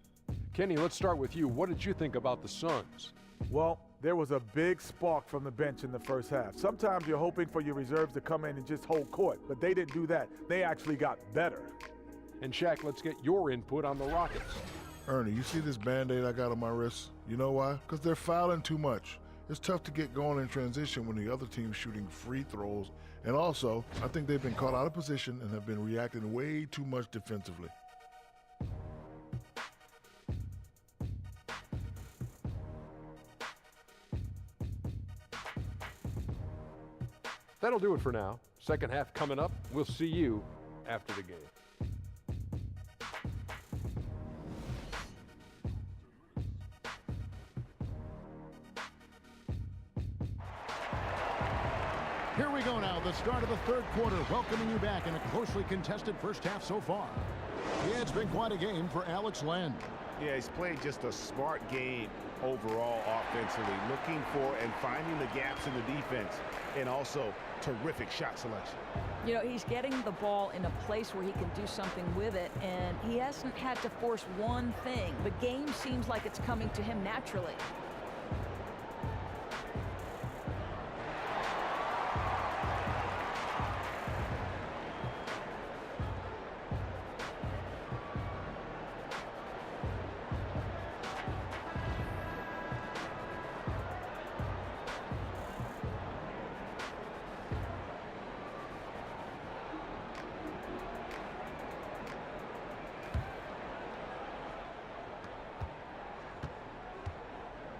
Kenny, let's start with you. What did you think about the Suns? Well, there was a big spark from the bench in the first half. Sometimes you're hoping for your reserves to come in and just hold court, but they didn't do that. They actually got better. And Shaq, let's get your input on the Rockets. Ernie, you see this Band-Aid I got on my wrist? You know why? Because they're fouling too much. It's tough to get going in transition when the other team's shooting free throws. And also, I think they've been caught out of position and have been reacting way too much defensively. That'll do it for now. Second half coming up. We'll see you after the game. Here we go now, the start of the third quarter, welcoming you back in a closely contested first half so far. Yeah, it's been quite a game for Alex Len. Yeah, he's played just a smart game overall offensively, looking for and finding the gaps in the defense, and also terrific shot selection. You know, he's getting the ball in a place where he can do something with it, and he hasn't had to force one thing. The game seems like it's coming to him naturally.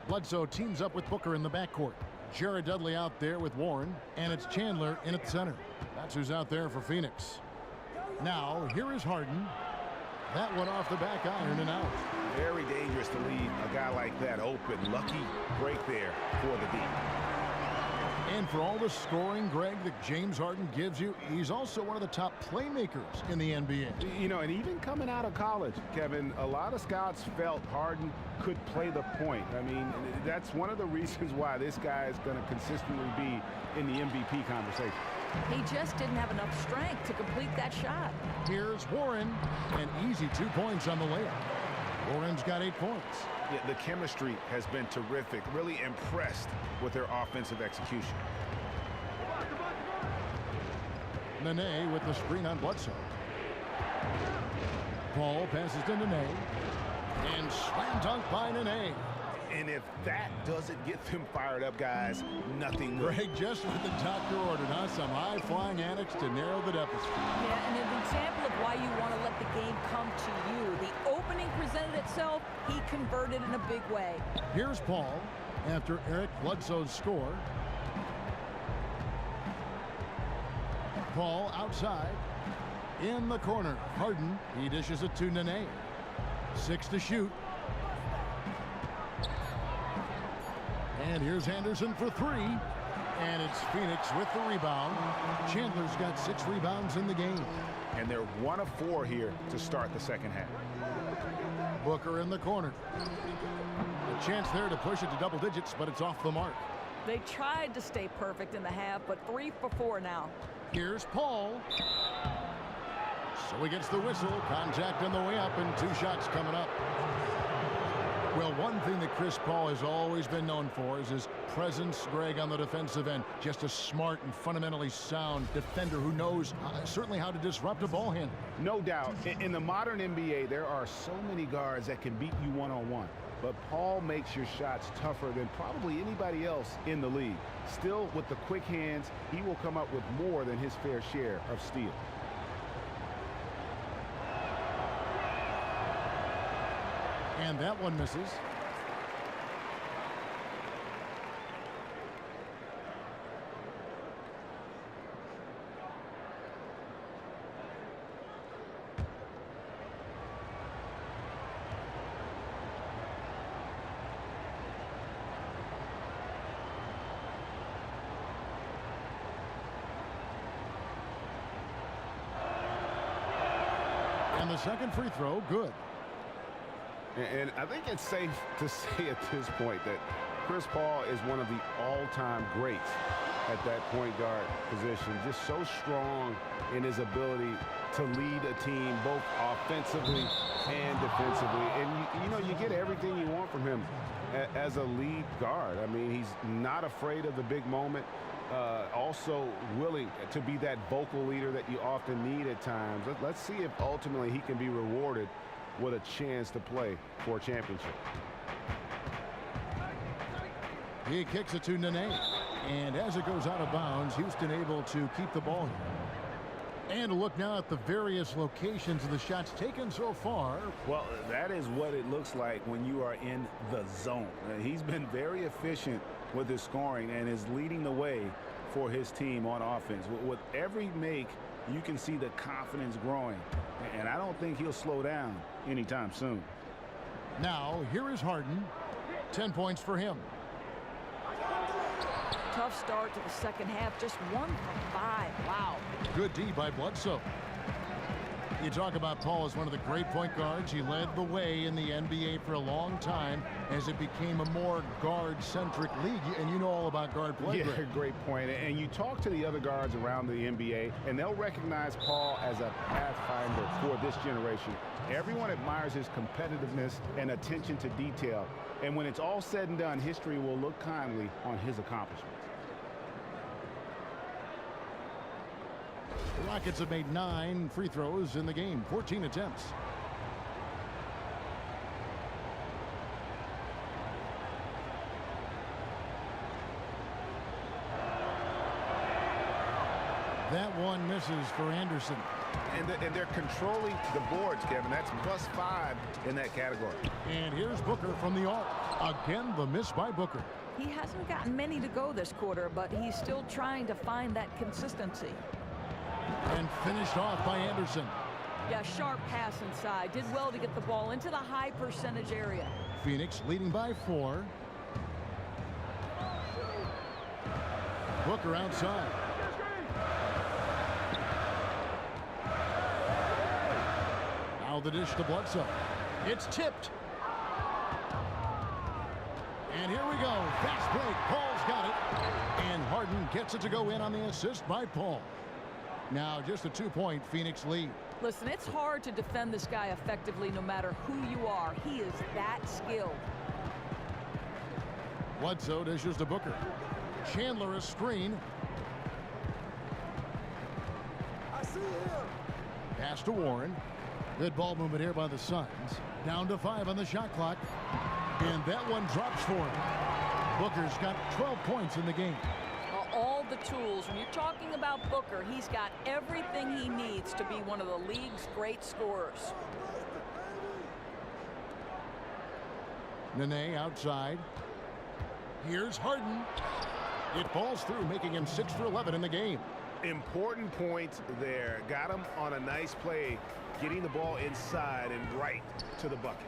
Bledsoe teams up with Booker in the backcourt. Jared Dudley out there with Warren, and it's Chandler in at center. That's who's out there for Phoenix. Now, here is Harden. That one off the back iron and out. Very dangerous to leave a guy like that open. Lucky break there for the D. And for all the scoring, Greg, that James Harden gives you, he's also one of the top playmakers in the NBA. You know, and even coming out of college, Kevin, a lot of scouts felt Harden could play the point. I mean, that's one of the reasons why this guy is going to consistently be in the MVP conversation. He just didn't have enough strength to complete that shot. Here's Warren, an easy 2 points on the layup. Warren's got 8 points. Yeah, the chemistry has been terrific. Really impressed with their offensive execution. Nene with the screen on Bledsoe. Paul passes to Nene. And slam dunk by Nene. And if that doesn't get them fired up, guys, nothing will. Greg, just what the doctor ordered, huh? Some high-flying antics to narrow the deficit. Yeah, and an example of why you want to let the game come to you. The opening presented itself, he converted in a big way. Here's Paul after Eric Bledsoe's score. Paul outside. In the corner. Harden, he dishes it to Nene. 6 to shoot. And here's Anderson for 3. And it's Phoenix with the rebound. Chandler's got 6 rebounds in the game. And they're 1 of 4 here to start the second half. Booker in the corner. A chance there to push it to double digits, but it's off the mark. They tried to stay perfect in the half, but 3 for 4 now. Here's Paul. So he gets the whistle. Contact on the way up, and 2 shots coming up. Well, one thing that Chris Paul has always been known for is his presence, Greg, on the defensive end. Just a smart and fundamentally sound defender who knows certainly how to disrupt a ball handler. No doubt. In the modern NBA, there are so many guards that can beat you one-on-one. But Paul makes your shots tougher than probably anybody else in the league. Still, with the quick hands, he will come up with more than his fair share of steals. And that one misses. And the second free throw, good. And I think it's safe to say at this point that Chris Paul is one of the all-time greats at that point guard position. Just so strong in his ability to lead a team both offensively and defensively. And, you know, you get everything you want from him as a lead guard. I mean, he's not afraid of the big moment. Also willing to be that vocal leader that you often need at times. Let's see if ultimately he can be rewarded with a chance to play for a championship. He kicks it to Nene. And as it goes out of bounds, Houston able to keep the ball here. And look now at the various locations of the shots taken so far. Well, that is what it looks like when you are in the zone. He's been very efficient with his scoring and is leading the way for his team on offense. With every make, you can see the confidence growing. And I don't think he'll slow down anytime soon. Now, here is Harden. 10 points for him. Tough start to the second half. Just 1 for 5. Wow. Good D by Bledsoe. You talk about Paul as one of the great point guards. He led the way in the NBA for a long time as it became a more guard-centric league. And you know all about guard play. Yeah, great point. And you talk to the other guards around the NBA, and they'll recognize Paul as a pathfinder for this generation. Everyone admires his competitiveness and attention to detail. And when it's all said and done, history will look kindly on his accomplishments. The Rockets have made 9 free throws in the game, 14 attempts. That one misses for Anderson. And they're controlling the boards, Kevin. That's +5 in that category. And here's Booker from the arc. Again, the miss by Booker. He hasn't gotten many to go this quarter, but he's still trying to find that consistency. And finished off by Anderson. Yeah, sharp pass inside. Did well to get the ball into the high percentage area. Phoenix leading by 4. Booker outside. Now the dish to Bledsoe. It's tipped. And here we go. Fast break. Paul's got it. And Harden gets it to go in on the assist by Paul. Now just a 2-point Phoenix lead. Listen, it's hard to defend this guy effectively no matter who you are. He is that skilled. Bledsoe dishes to Booker. Chandler a screen. I see him. Pass to Warren. Good ball movement here by the Suns. Down to 5 on the shot clock. And that one drops for him. Booker's got 12 points in the game. All the tools. When you're talking about Booker, he's got everything he needs to be one of the league's great scorers. Nene outside. Here's Harden. It falls through, making him 6 for 11 in the game. Important points there. Got him on a nice play, getting the ball inside and right to the bucket.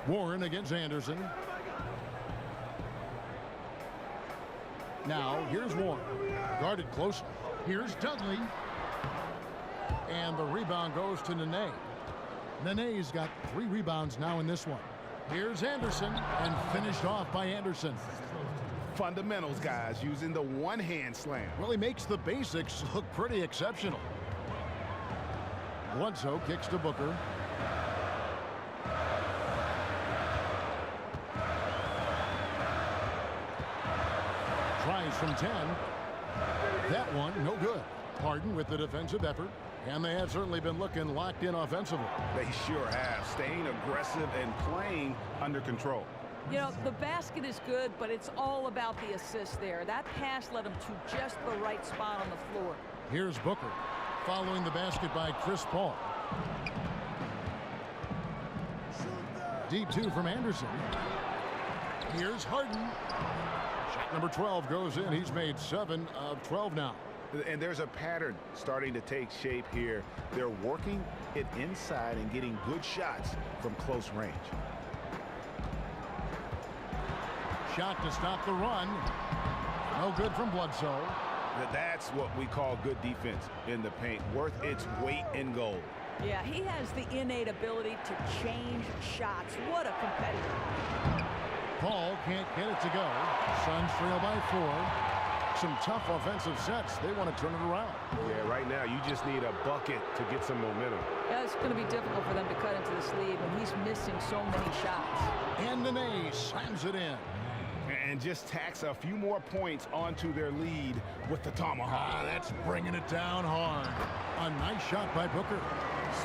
Warren against Anderson. Now, here's Warren. Guarded closely. Here's Dudley. And the rebound goes to Nene. Nene's got 3 rebounds now in this one. Here's Anderson, and finished off by Anderson. Fundamentals, guys, using the one-hand slam. Well, he makes the basics look pretty exceptional. Bledsoe kicks to Booker. Tries from 10. That one, no good. Harden with the defensive effort. And they have certainly been looking locked in offensively. They sure have. Staying aggressive and playing under control. You know, the basket is good, but it's all about the assist there. That pass led him to just the right spot on the floor. Here's Booker, following the basket by Chris Paul. Deep 2 from Anderson. Here's Harden. Shot number 12 goes in. He's made 7 of 12 now. And there's a pattern starting to take shape here. They're working it inside and getting good shots from close range. Shot to stop the run. No good from Bledsoe. That's what we call good defense in the paint. Worth its weight in gold. Yeah, he has the innate ability to change shots. What a competitor. Paul can't get it to go. Suns trail by 4. Some tough offensive sets. They want to turn it around. Yeah, right now you just need a bucket to get some momentum. Yeah, it's going to be difficult for them to cut into this lead when he's missing so many shots. And Nene slams it in. And just tacks a few more points onto their lead with the tomahawk. That's bringing it down hard. A nice shot by Booker.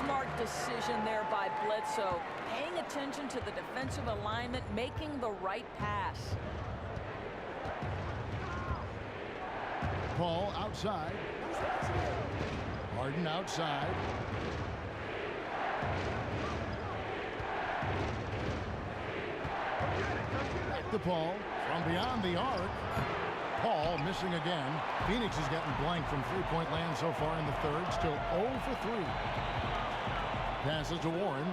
Smart decision there by Bledsoe. Paying attention to the defensive alignment, making the right pass. Paul outside. Harden outside. Back to Paul from beyond the arc. Paul missing again. Phoenix has gotten blank from three-point land so far in the third. Still 0 for 3. Passes to Warren.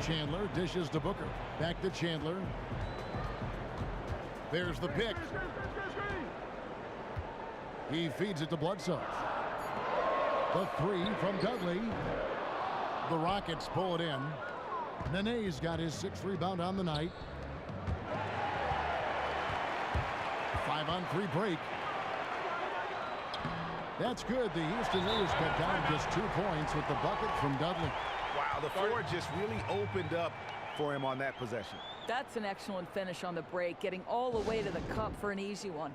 Chandler dishes to Booker. Back to Chandler. There's the pick. He feeds it to Bledsoe. The three from Dudley. The Rockets pull it in. Nene's got his 6th rebound on the night. 5-on-3 break. That's good. The Houston Leaders cut down just 2 points with the bucket from Dudley. Wow, the floor just really opened up for him on that possession. That's an excellent finish on the break, getting all the way to the cup for an easy one.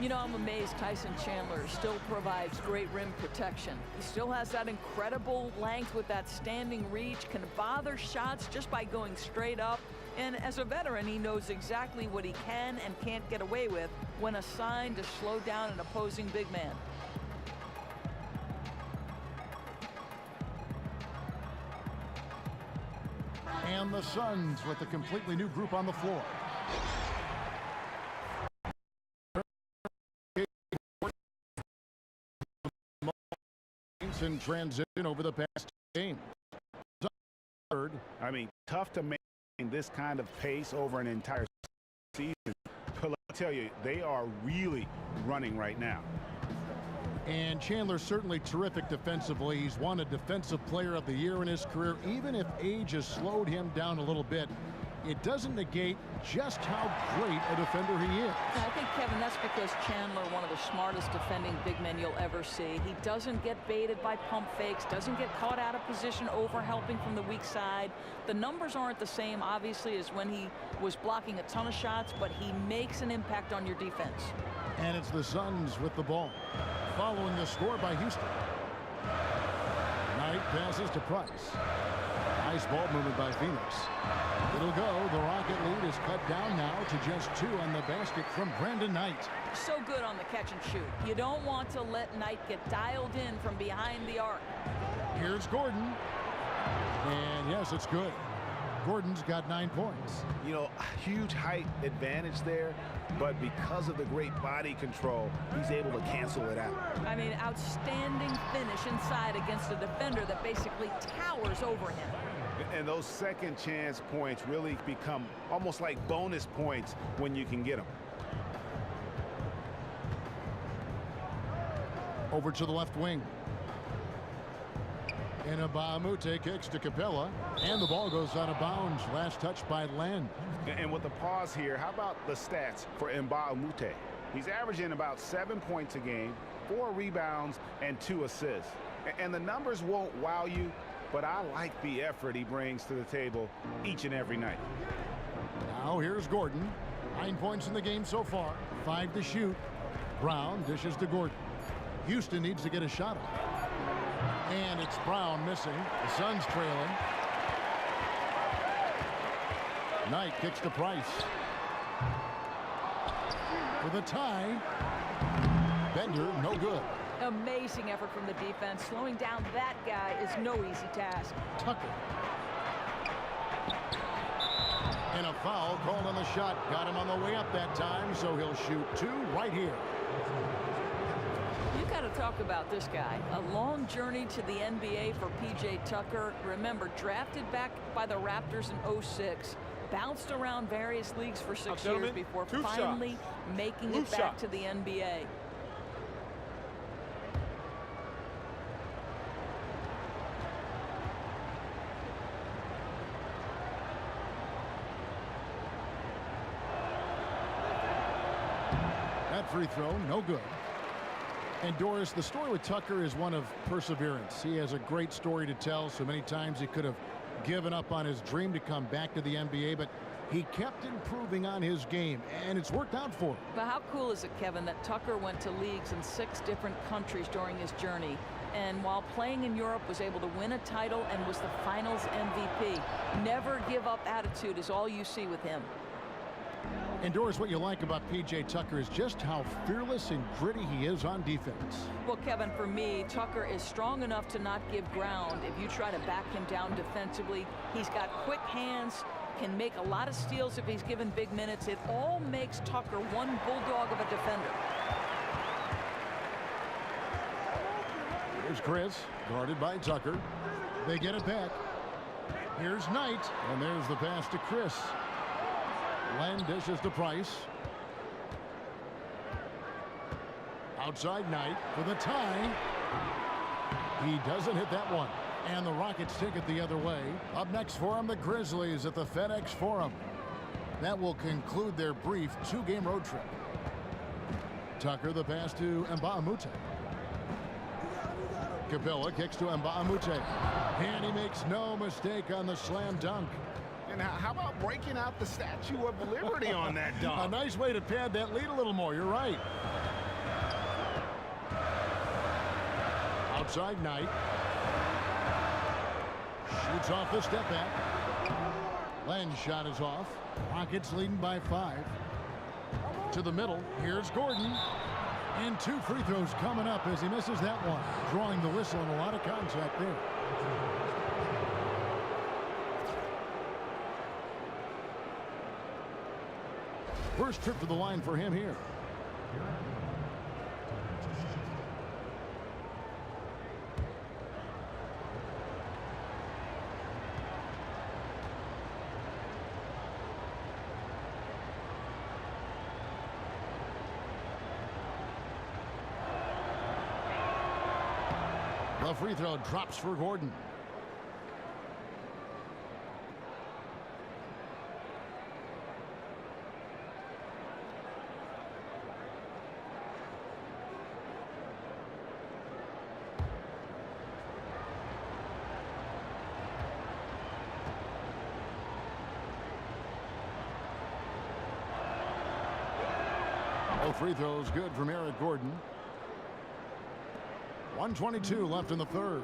You know, I'm amazed Tyson Chandler still provides great rim protection. He still has that incredible length with that standing reach, can bother shots just by going straight up. And as a veteran, he knows exactly what he can and can't get away with when assigned to slow down an opposing big man. And the Suns with a completely new group on the floor. In transition over the past game. I mean, tough to maintain this kind of pace over an entire season. But let me tell you, they are really running right now. And Chandler's certainly terrific defensively. He's won a Defensive Player of the Year in his career. Even if age has slowed him down a little bit, it doesn't negate just how great a defender he is. I think, Kevin, that's because Chandler, one of the smartest defending big men you'll ever see. He doesn't get baited by pump fakes, doesn't get caught out of position over helping from the weak side. The numbers aren't the same, obviously, as when he was blocking a ton of shots, but he makes an impact on your defense. And it's the Suns with the ball, following the score by Houston. Knight passes to Price. Nice ball movement by Phoenix. It'll go. The Rocket lead is cut down now to just 2 on the basket from Brandon Knight. So good on the catch and shoot. You don't want to let Knight get dialed in from behind the arc. Here's Gordon. And yes, it's good. Gordon's got 9 points. You know, huge height advantage there, but because of the great body control, he's able to cancel it out. I mean, outstanding finish inside against a defender that basically towers over him. And those second chance points really become almost like bonus points when you can get them. Over to the left wing. And Mbamute kicks to Capella, and the ball goes out of bounds. Last touch by Len. And with the pause here, how about the stats for Mbamute? He's averaging about 7 points a game, 4 rebounds, and 2 assists. And the numbers won't wow you, but I like the effort he brings to the table each and every night. Now here's Gordon. 9 points in the game so far, 5 to shoot. Brown dishes to Gordon. Houston needs to get a shot up. And it's Brown missing. The Suns trailing. Knight kicks to Price. For the tie. Bender, no good. Amazing effort from the defense. Slowing down that guy is no easy task. Tucker. And a foul called on the shot. Got him on the way up that time, so he'll shoot 2 right here. You got to talk about this guy. A long journey to the NBA for P.J. Tucker. Remember, drafted back by the Raptors in '06. Bounced around various leagues for 6 years before finally making it back to the NBA. That free throw, no good. And Doris, the story with Tucker is one of perseverance. He has a great story to tell. So many times he could have given up on his dream to come back to the NBA, but he kept improving on his game, and it's worked out for him. But how cool is it, Kevin, that Tucker went to leagues in 6 different countries during his journey, and while playing in Europe was able to win a title and was the finals MVP. Never give up attitude is all you see with him. And Doris, what you like about P.J. Tucker is just how fearless and gritty he is on defense. Well, Kevin, for me, Tucker is strong enough to not give ground if you try to back him down defensively. He's got quick hands, can make a lot of steals if he's given big minutes. It all makes Tucker one bulldog of a defender. Here's Chris, guarded by Tucker. They get it back. Here's Knight, and there's the pass to Chris. Len dishes to Price. Outside Knight for the tie. He doesn't hit that one. And the Rockets take it the other way. Up next for them, the Grizzlies at the FedEx Forum. That will conclude their brief 2-game road trip. Tucker, the pass to Mbamute. Capella kicks to Mbamute. And he makes no mistake on the slam dunk. And how about breaking out the Statue of Liberty on that dunk? A nice way to pad that lead a little more. You're right. Outside Knight. Shoots off the step back. Len's shot is off. Rockets leading by 5. To the middle. Here's Gordon. And 2 free throws coming up as he misses that one. Drawing the whistle and a lot of contact there. First trip to the line for him here. The free throw drops for Gordon. Both free throws good from Eric Gordon. 1:22 left in the third.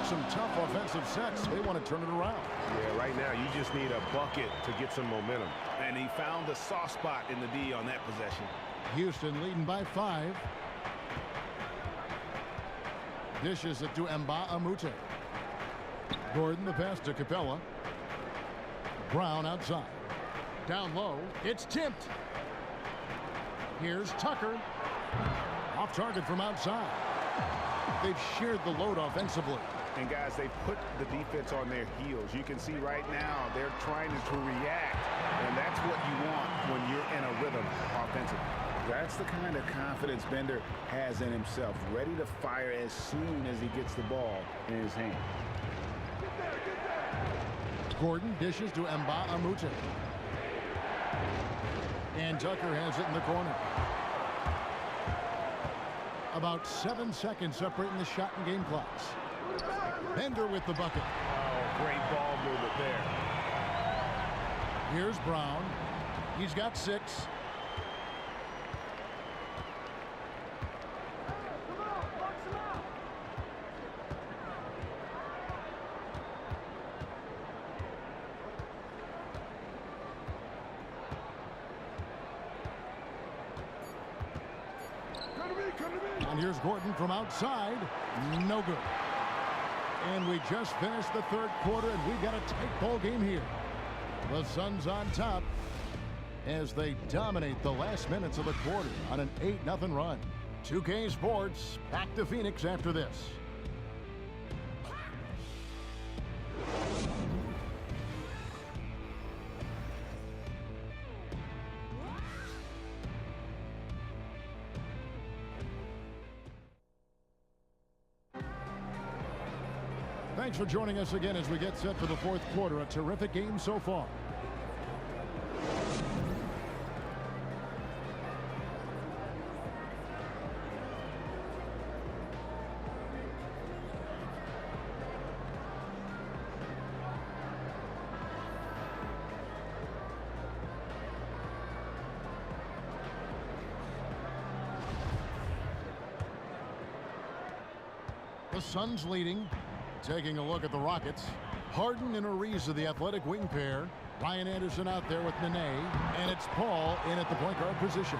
Some tough offensive sets. They want to turn it around. Yeah, right now you just need a bucket to get some momentum. And he found the soft spot in the D on that possession. Houston leading by 5. Dishes it to Mbamute. Gordon the pass to Capella. Brown outside. Down low. It's tipped. Here's Tucker. Off target from outside. They've shared the load offensively. And guys, they've put the defense on their heels. You can see right now they're trying to react. And that's what you want when you're in a rhythm offensively. That's the kind of confidence Bender has in himself. Ready to fire as soon as he gets the ball in his hand. Gordon dishes to Mbamute. And Tucker has it in the corner. About 7 seconds separating the shot and game clocks. Bender with the bucket. Oh, great ball movement there. Here's Brown. He's got 6. And here's Gordon from outside. No good. And we just finished the third quarter, and we've got a tight ball game here. The Suns on top as they dominate the last minutes of the quarter on an 8-0 run. 2K Sports back to Phoenix after this. Thanks for joining us again as we get set for the fourth quarter. A terrific game so far. The Suns leading. Taking a look at the Rockets. Harden and Ariza, the athletic wing pair. Ryan Anderson out there with Nene. And it's Paul in at the point guard position.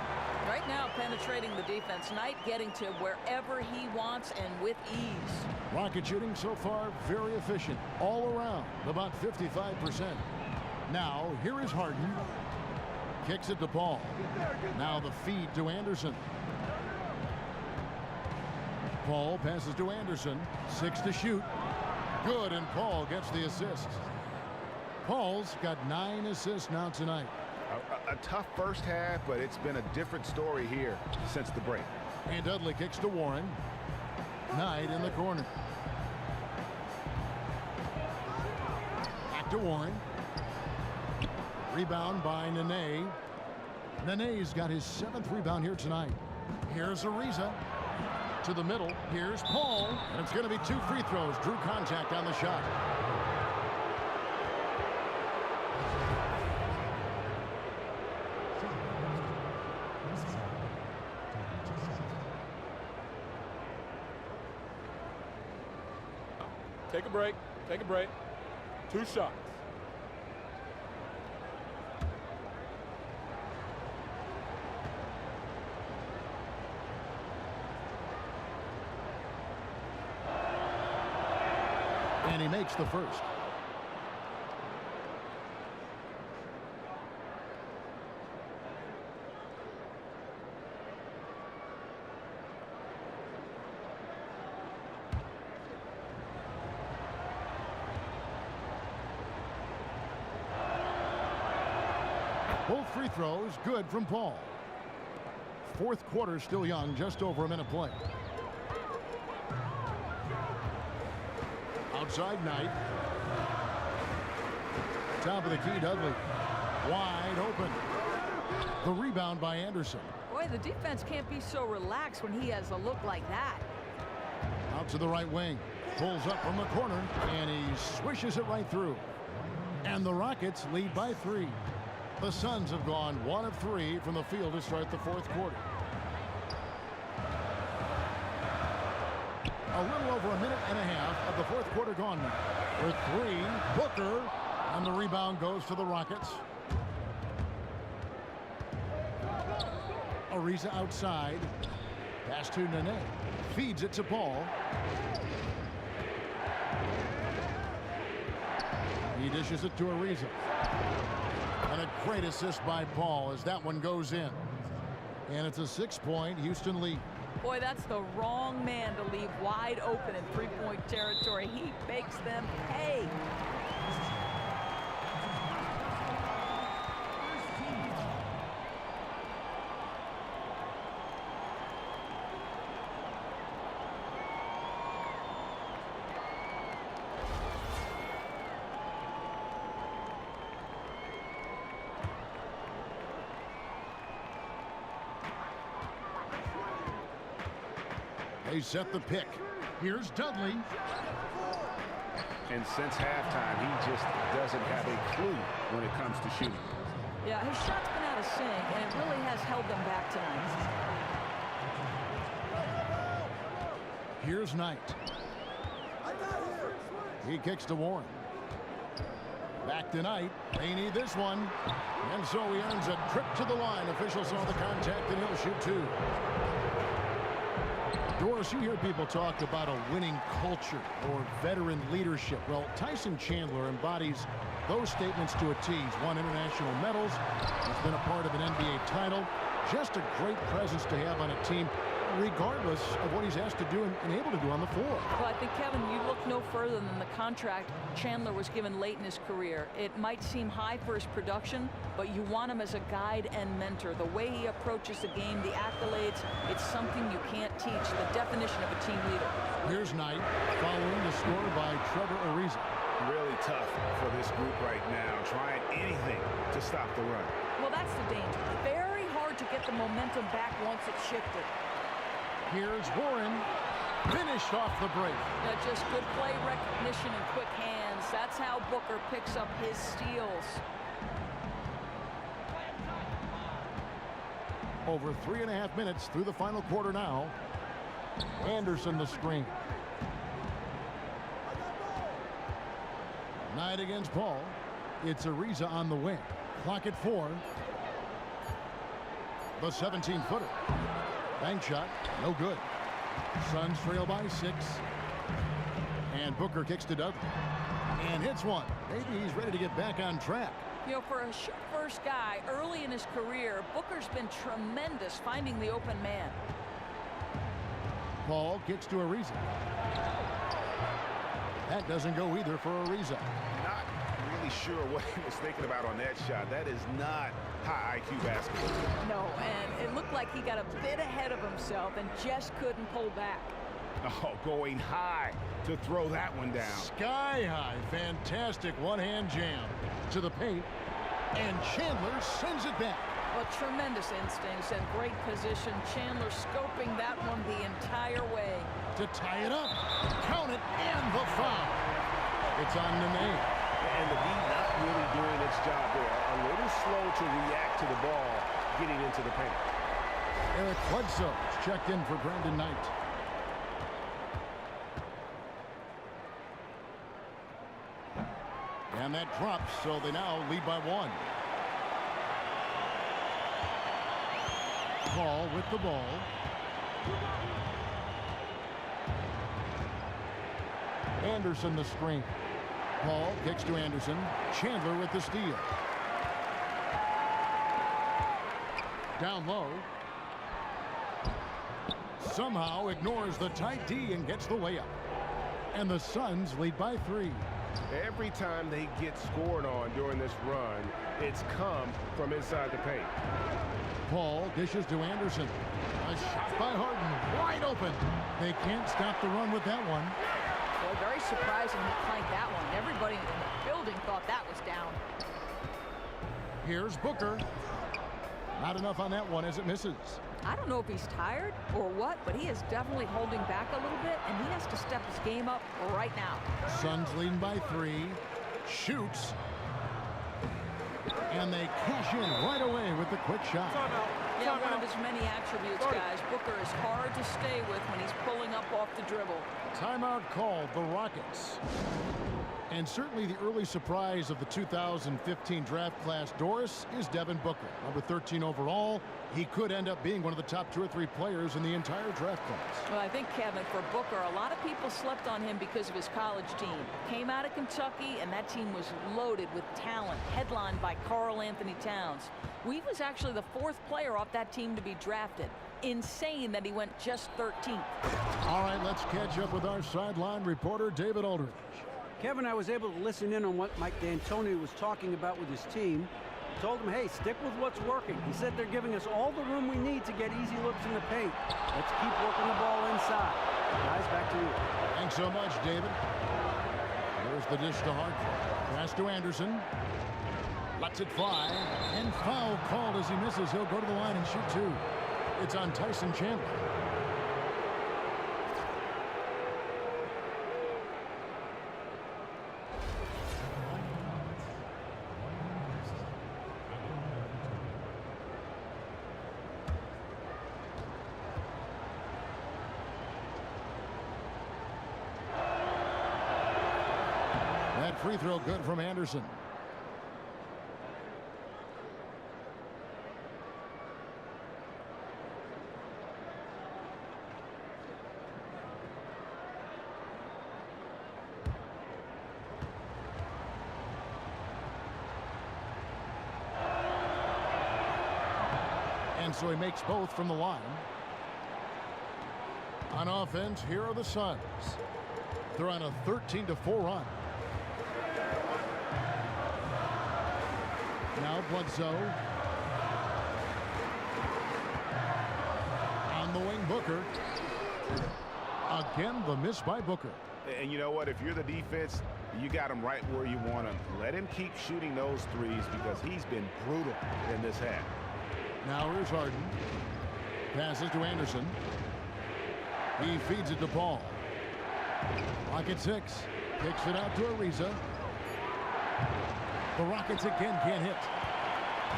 Right now, penetrating the defense. Knight getting to wherever he wants and with ease. Rocket shooting so far very efficient. All around, about 55%. Now, here is Harden. Kicks it to Paul. Now the feed to Anderson. Paul passes to Anderson. 6 to shoot. Good, and Paul gets the assist. Paul's got 9 assists now tonight. A tough first half, but it's been a different story here since the break. And Dudley kicks to Warren. Knight in the corner. Back to Warren. Rebound by Nene. Nene's got his 7th rebound here tonight. Here's Ariza. To the middle. Here's Paul. And it's going to be 2 free throws. Drew contact on the shot. Take a break. Take a break. 2 shots. And he makes the first. Both free throws good from Paul. 4th quarter still young, just over a minute play. Outside Knight. Top of the key, Dudley. Wide open. The rebound by Anderson. Boy, the defense can't be so relaxed when he has a look like that. Out to the right wing. Pulls up from the corner, and he swishes it right through. And the Rockets lead by 3. The Suns have gone 1 of 3 from the field to start the 4th quarter. A little over a minute and a half of the 4th quarter gone now. For 3, Booker, and the rebound goes to the Rockets. Ariza outside. Pass to Nene. Feeds it to Paul. He dishes it to Ariza. And a great assist by Paul as that one goes in. And it's a 6-point Houston lead. Boy, that's the wrong man to leave wide open in 3-point territory. He makes them pay. They set the pick. Here's Dudley. And since halftime, he just doesn't have a clue when it comes to shooting. Yeah, his shot's been out of sync, and it really has held them back tonight. Here's Knight. He kicks to Warren. Back to Knight. They need this one. And so he earns a trip to the line. Officials saw the contact, and he'll shoot 2. Doris, you hear people talk about a winning culture or veteran leadership. Well, Tyson Chandler embodies those statements to a T. He's won international medals. He's been a part of an NBA title. Just a great presence to have on a team, regardless of what he's asked to do and able to do on the floor. Well, I think, Kevin, you look no further than the contract Chandler was given late in his career. It might seem high for his production, but you want him as a guide and mentor. The way he approaches the game, the accolades, it's something you can't teach, the definition of a team leader. Here's Knight following the score by Trevor Ariza. Really tough for this group right now, trying anything to stop the run. Well, that's the danger. Very hard to get the momentum back once it's shifted. Here's Warren, finished off the break. Yeah, just good play recognition and quick hands. That's how Booker picks up his steals. Over 3.5 minutes through the final quarter now. Anderson the screen. Knight against Paul. It's Ariza on the wing. Clock at 4. The 17-footer. Bank shot, no good. Suns trail by 6. And Booker kicks to Dudley. And hits one. Maybe he's ready to get back on track. You know, for a first guy early in his career, Booker's been tremendous finding the open man. Paul kicks to Ariza. That doesn't go either for Ariza. Not really sure what he was thinking about on that shot. That is not high IQ basketball. No, and it looked like he got a bit ahead of himself and just couldn't pull back. Oh, going high to throw that one down. Sky high. Fantastic one-hand jam to the paint. And Chandler sends it back. Well, tremendous instincts and great position. Chandler scoping that one the entire way. To tie it up. Count it, and the foul. It's on Nene. And the D not really doing its job there. A little slow to react to the ball getting into the paint. Eric Bledsoe checked in for Brandon Knight. And that drops, so they now lead by 1. Paul with the ball. Anderson the screen. Paul kicks to Anderson. Chandler with the steal. Down low. Somehow ignores the tight D and gets the layup. And the Suns lead by 3. Every time they get scored on during this run, it's come from inside the paint. Paul dishes to Anderson. A shot by Harden, wide open. They can't stop the run with that one. Boy, very surprising he clanked that one. Everybody in the building thought that was down. Here's Booker. Not enough on that one as it misses. I don't know if he's tired or what, but he is definitely holding back a little bit, and he has to step his game up right now. Suns leading by 3. Shoots. And they cash in right away with the quick shot. Yeah, one of his many attributes, guys. Booker is hard to stay with when he's pulling up off the dribble. Timeout called, the Rockets. And certainly the early surprise of the 2015 draft class, Doris, is Devin Booker. Number 13 overall. He could end up being one of the top 2 or 3 players in the entire draft class. Well, I think, Kevin, for Booker, a lot of people slept on him because of his college team. Came out of Kentucky, and that team was loaded with talent, headlined by Karl Anthony Towns. He was actually the 4th player off that team to be drafted. Insane that he went just 13th. All right, let's catch up with our sideline reporter, David Aldridge. Kevin, I was able to listen in on what Mike D'Antoni was talking about with his team. Told him, hey, stick with what's working. He said they're giving us all the room we need to get easy looks in the paint. Let's keep working the ball inside. Guys, back to you. Thanks so much, David. There's the dish to Hartford. Pass to Anderson. Lets it fly. And foul called as he misses. He'll go to the line and shoot 2. It's on Tyson Chandler. Free throw good from Anderson. And so he makes both from the line. On offense, here are the Suns. They're on a 13-4 run. Now Bledsoe. On the wing, Booker. Again, the miss by Booker. And you know what? If you're the defense, you got him right where you want him. Let him keep shooting those threes because he's been brutal in this half. Now here's Harden. Passes to Anderson. He feeds it to Paul. Clock at 6. Kicks it out to Ariza. The Rockets again can't hit.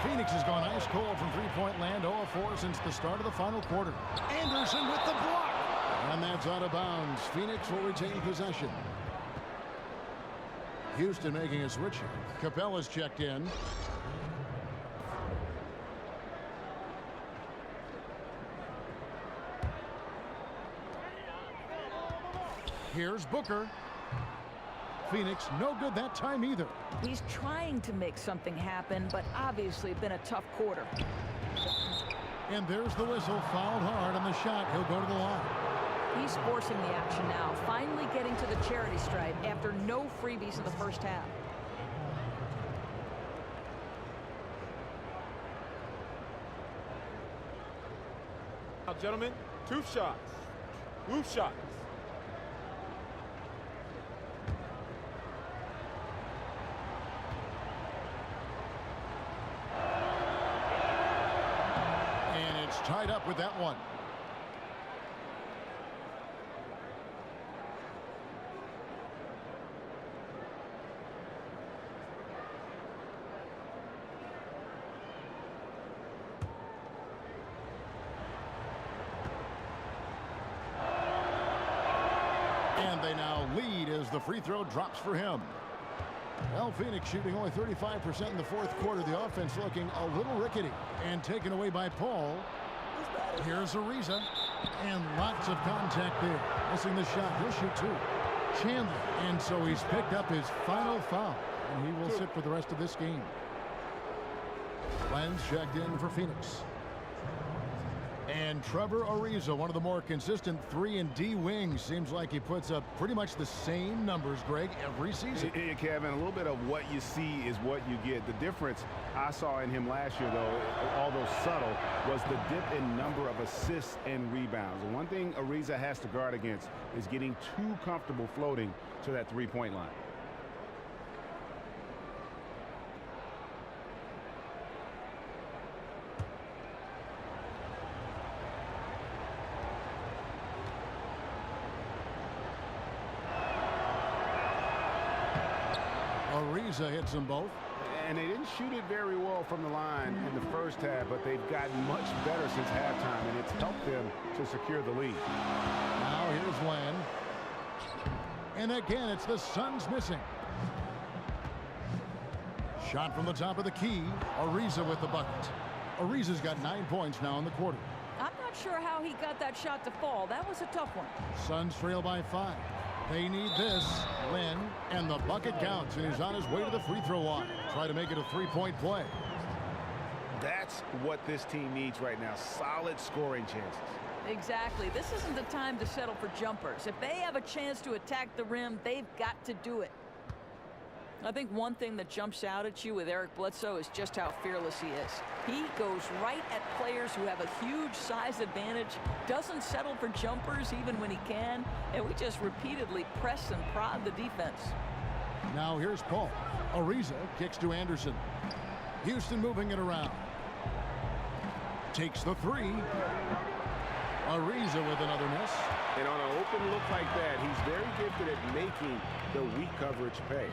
Phoenix has gone ice cold from three-point land, 0-4 since the start of the final quarter. Anderson with the block. And that's out of bounds. Phoenix will retain possession. Houston making a switch here. Capella's checked in. Here's Booker. Phoenix no good that time either. He's trying to make something happen, but obviously been a tough quarter. And there's the whistle. Fouled hard on the shot. He'll go to the line. He's forcing the action now, finally getting to the charity stripe after no freebies in the first half. Now, gentlemen, 2 shots. 2 shots. And it's tied up with that one. And they now lead as the free throw drops for him. Well, Phoenix shooting only 35% in the fourth quarter. The offense looking a little rickety. And taken away by Paul. Here's Ariza. And lots of contact there. Missing the shot. He'll shoot 2. Chandler. And so he's picked up his final foul. And he will sit for the rest of this game. Lenz checked in for Phoenix. And Trevor Ariza, one of the more consistent 3-and-D wings. Seems like he puts up pretty much the same numbers, Greg, every season. Yeah, Kevin, a little bit of what you see is what you get. The difference I saw in him last year, though, although subtle, was the dip in number of assists and rebounds. And one thing Ariza has to guard against is getting too comfortable floating to that three-point line. Ariza hits them both. And they didn't shoot it very well from the line in the first half, but they've gotten much better since halftime, and it's helped them to secure the lead. Now here's Len. And again, it's the Suns missing. Shot from the top of the key. Ariza with the bucket. Ariza's got 9 points now in the quarter. I'm not sure how he got that shot to fall. That was a tough one. Suns trail by 5. They need this. Len, and the bucket counts, and he's on his way to the free throw line. Try to make it a three-point play. That's what this team needs right now. Solid scoring chances. Exactly. This isn't the time to settle for jumpers. If they have a chance to attack the rim, they've got to do it. I think one thing that jumps out at you with Eric Bledsoe is just how fearless he is. He goes right at players who have a huge size advantage, doesn't settle for jumpers even when he can, and we just repeatedly press and prod the defense. Now here's Paul. Ariza kicks to Anderson. Houston moving it around. Takes the 3. Ariza with another miss. And on an open look like that, he's very gifted at making the weak coverage pay.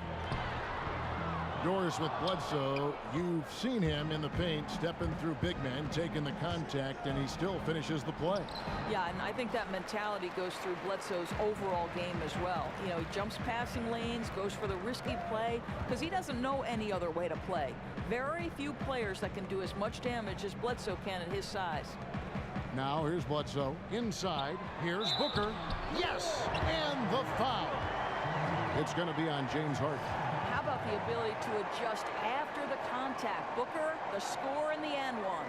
Doris with Bledsoe, you've seen him in the paint, stepping through big men, taking the contact, and he still finishes the play. Yeah, and I think that mentality goes through Bledsoe's overall game as well. You know, he jumps passing lanes, goes for the risky play, because he doesn't know any other way to play. Very few players that can do as much damage as Bledsoe can at his size. Now here's Bledsoe, inside, here's Booker, yes, and the foul. It's going to be on James Harden. How about the ability to adjust after the contact? Booker, the score in the and one.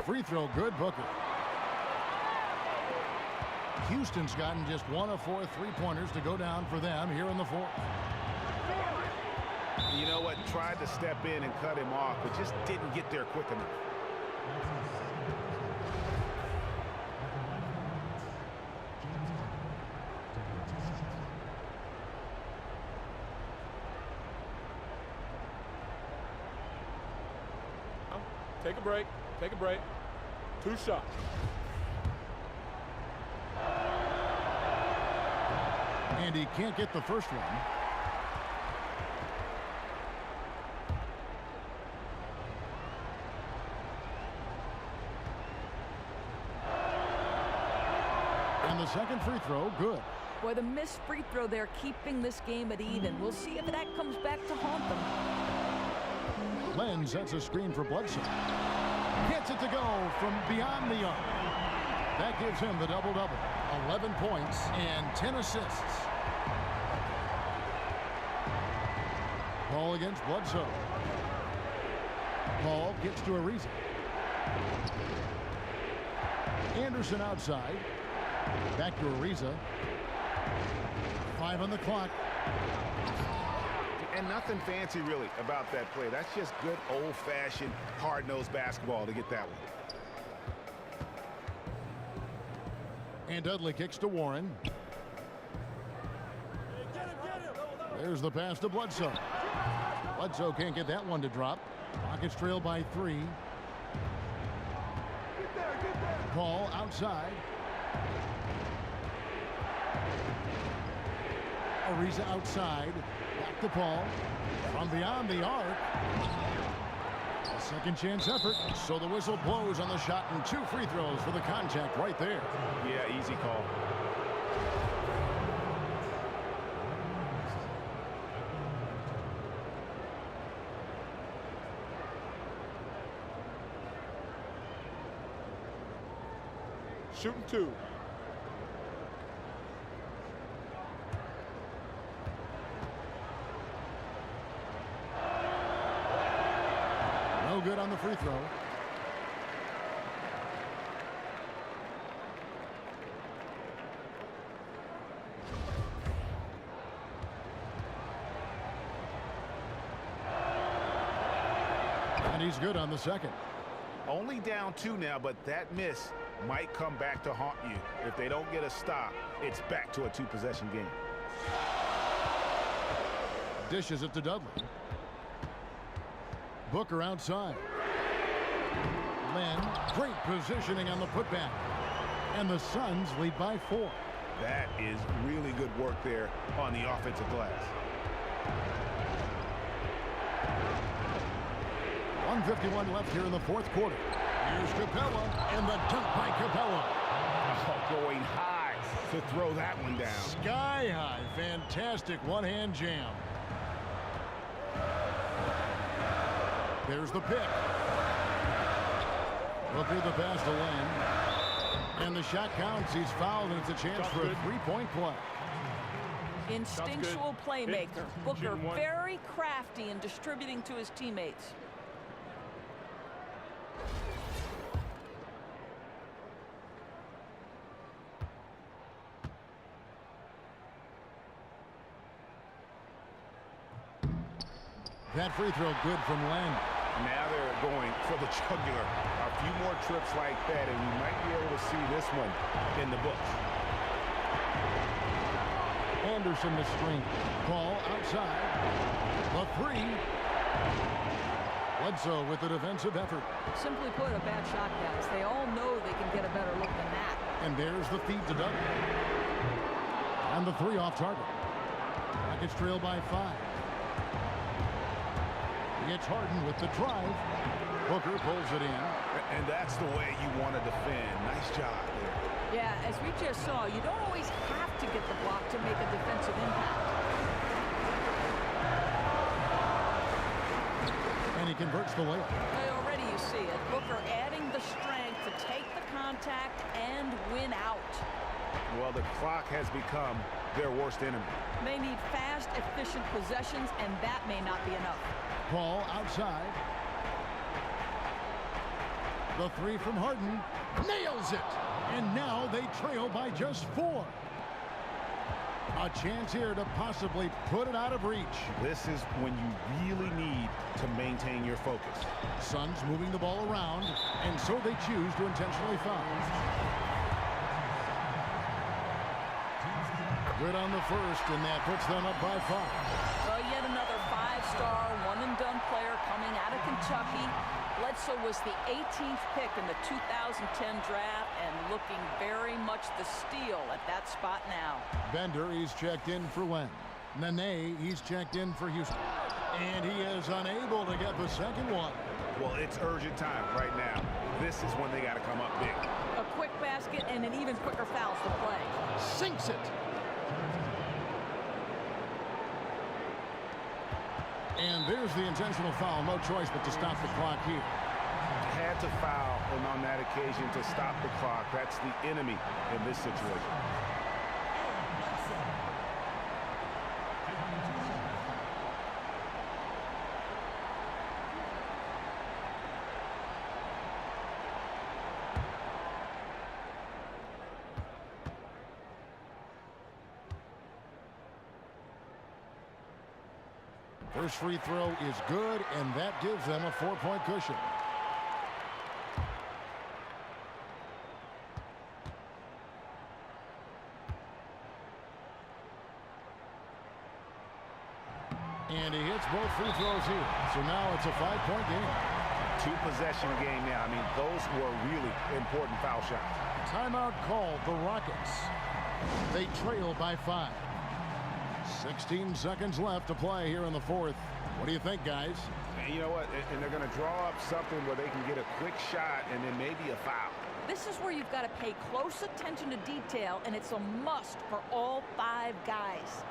Free throw good, Booker. Houston's gotten just 1 of 4 3-pointers to go down for them here in the fourth. You know what? Tried to step in and cut him off, but just didn't get there quick enough. Take a break. Take a break. 2 shots. And he can't get the first one. And the second free throw, good. Boy, the missed free throw there, keeping this game at even. We'll see if that comes back to haunt them. Len sets a screen for Bledsoe. Gets it to go from beyond the arc. That gives him the double-double. 11 points and 10 assists. Paul against Bledsoe. Paul gets to Ariza. Anderson outside. Back to Ariza. 5 on the clock. And nothing fancy, really, about that play. That's just good old-fashioned, hard-nosed basketball to get that one. And Dudley kicks to Warren. There's the pass to Bledsoe. Bledsoe can't get that one to drop. Rockets trail by 3. Paul outside. Ariza outside. Back to Paul. From beyond the arc. A second chance effort. So the whistle blows on the shot and 2 free throws for the contact right there. Yeah, easy call. Shooting 2. No good on the free throw. And he's good on the second. Only down 2 now, but that miss might come back to haunt you. If they don't get a stop, it's back to a 2-possession game. Dishes it to Dudley. Booker outside. Len, great positioning on the putback. And the Suns lead by 4. That is really good work there on the offensive glass. 1:51 left here in the 4th quarter. Here's Capella, and the dunk by Capella. Oh, going high to throw that one down. Sky high. Fantastic one-hand jam. There's the pick. Booker the pass to Len. And the shot counts. He's fouled, and it's a chance for a 3-point play. Instinctual playmaker. Booker very crafty in distributing to his teammates. That free throw good from Len. Now they're going for the jugular. A few more trips like that, and we might be able to see this one in the books. Anderson the string. Paul outside. The 3. Bledsoe with the defensive effort. Simply put, a bad shot, guys. They all know they can get a better look than that. And there's the feed to Dudley. And the 3 off target. Rockets trail by 5. It's Harden with the drive. Booker pulls it in. And that's the way you want to defend. Nice job there. Yeah, as we just saw, you don't always have to get the block to make a defensive impact. And he converts the layup. Already you see it. Booker adding the strength to take the contact and win out. Well, the clock has become their worst enemy. They need fast, efficient possessions, and that may not be enough. Paul outside. The 3 from Harden. Nails it! And now they trail by just 4. A chance here to possibly put it out of reach. This is when you really need to maintain your focus. Suns moving the ball around, and so they choose to intentionally foul. Good on the first, and that puts them up by 5. Yet another 5-star, one-and-done player coming out of Kentucky. Bledsoe was the 18th pick in the 2010 draft and looking very much the steal at that spot now. Bender, he's checked in for Len. Nene, he's checked in for Houston. And he is unable to get the second one. Well, it's urgent time right now. This is when they got to come up big. A quick basket and an even quicker foul to play. Sinks it. And there's the intentional foul. No choice but to stop the clock here. Had to foul, and on that occasion to stop the clock. That's the enemy in this situation. First free throw is good, and that gives them a 4-point cushion. And he hits both free throws here. So now it's a 5-point game. 2-possession game now. I mean, those were really important foul shots. Timeout called the Rockets. They trail by 5. 16 seconds left to play here in the fourth. What do you think, guys? And you know what? And they're going to draw up something where they can get a quick shot and then maybe a foul. This is where you've got to pay close attention to detail, and it's a must for all 5 guys.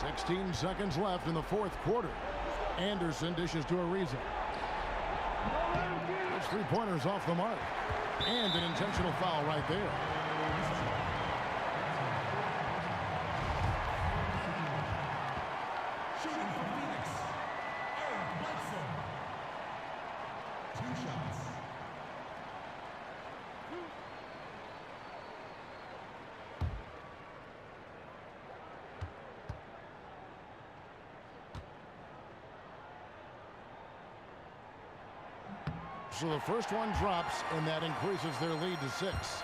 Sixteen seconds left in the fourth quarter. Anderson dishes to Ariza. Those 3-pointers off the mark. And an intentional foul right there. Shooting for Phoenix, Aaron Bledsoe. 2 shots. So the first one drops, and that increases their lead to 6.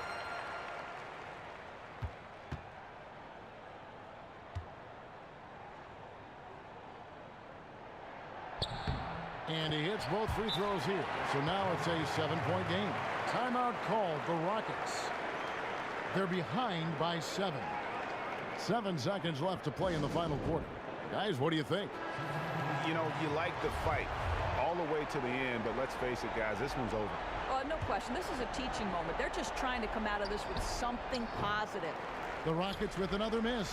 And he hits both free throws here. So now it's a 7-point game. Timeout called the Rockets. They're behind by 7. 7 seconds left to play in the final quarter. Guys, what do you think? You know, you like the fight all the way to the end, but let's face it, guys, this one's over. No question. This is a teaching moment. They're just trying to come out of this with something positive. The Rockets with another miss.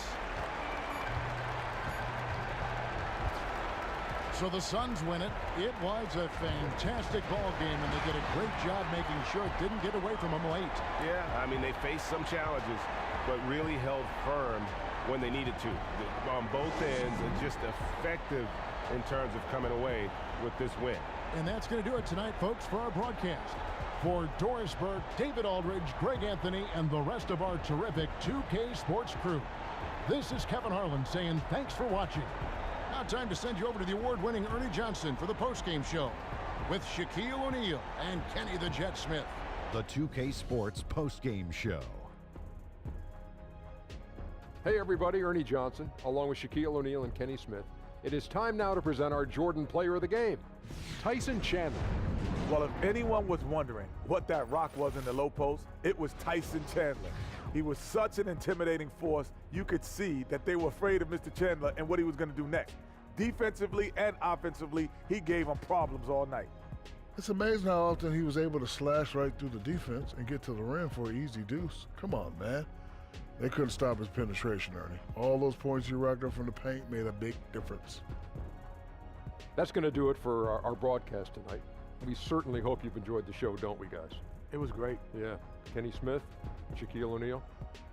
So the Suns win it. It was a fantastic ball game, and they did a great job making sure it didn't get away from them late. Yeah, I mean, they faced some challenges, but really held firm when they needed to. On both ends, and just effective in terms of coming away with this win. And that's going to do it tonight, folks, for our broadcast. For Doris Burke, David Aldridge, Greg Anthony, and the rest of our terrific 2K Sports crew, this is Kevin Harlan saying thanks for watching. Now time to send you over to the award-winning Ernie Johnson for the postgame show with Shaquille O'Neal and Kenny the Jet Smith. The 2K Sports postgame show. Hey everybody, Ernie Johnson, along with Shaquille O'Neal and Kenny Smith. It is time now to present our Jordan Player of the Game, Tyson Chandler. Well, if anyone was wondering what that rock was in the low post, it was Tyson Chandler. He was such an intimidating force, you could see that they were afraid of Mr. Chandler and what he was going to do next. Defensively and offensively, he gave them problems all night. It's amazing how often he was able to slash right through the defense and get to the rim for an easy deuce. Come on, man. They couldn't stop his penetration, Ernie. All those points he racked up from the paint made a big difference. That's going to do it for our broadcast tonight. We certainly hope you've enjoyed the show, don't we, guys? It was great. Yeah. Kenny Smith, Shaquille O'Neal,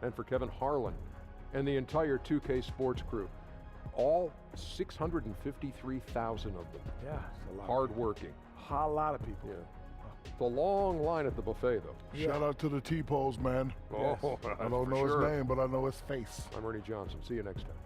and for Kevin Harlan and the entire 2K Sports crew. All 653,000 of them. Yeah, it's a lot. Hard-working. A lot of people. Yeah. It's a long line at the buffet, though. Yeah. Shout out to the T-Pose, man. Oh, yes. I don't know his name, but I know his face. I'm Ernie Johnson. See you next time.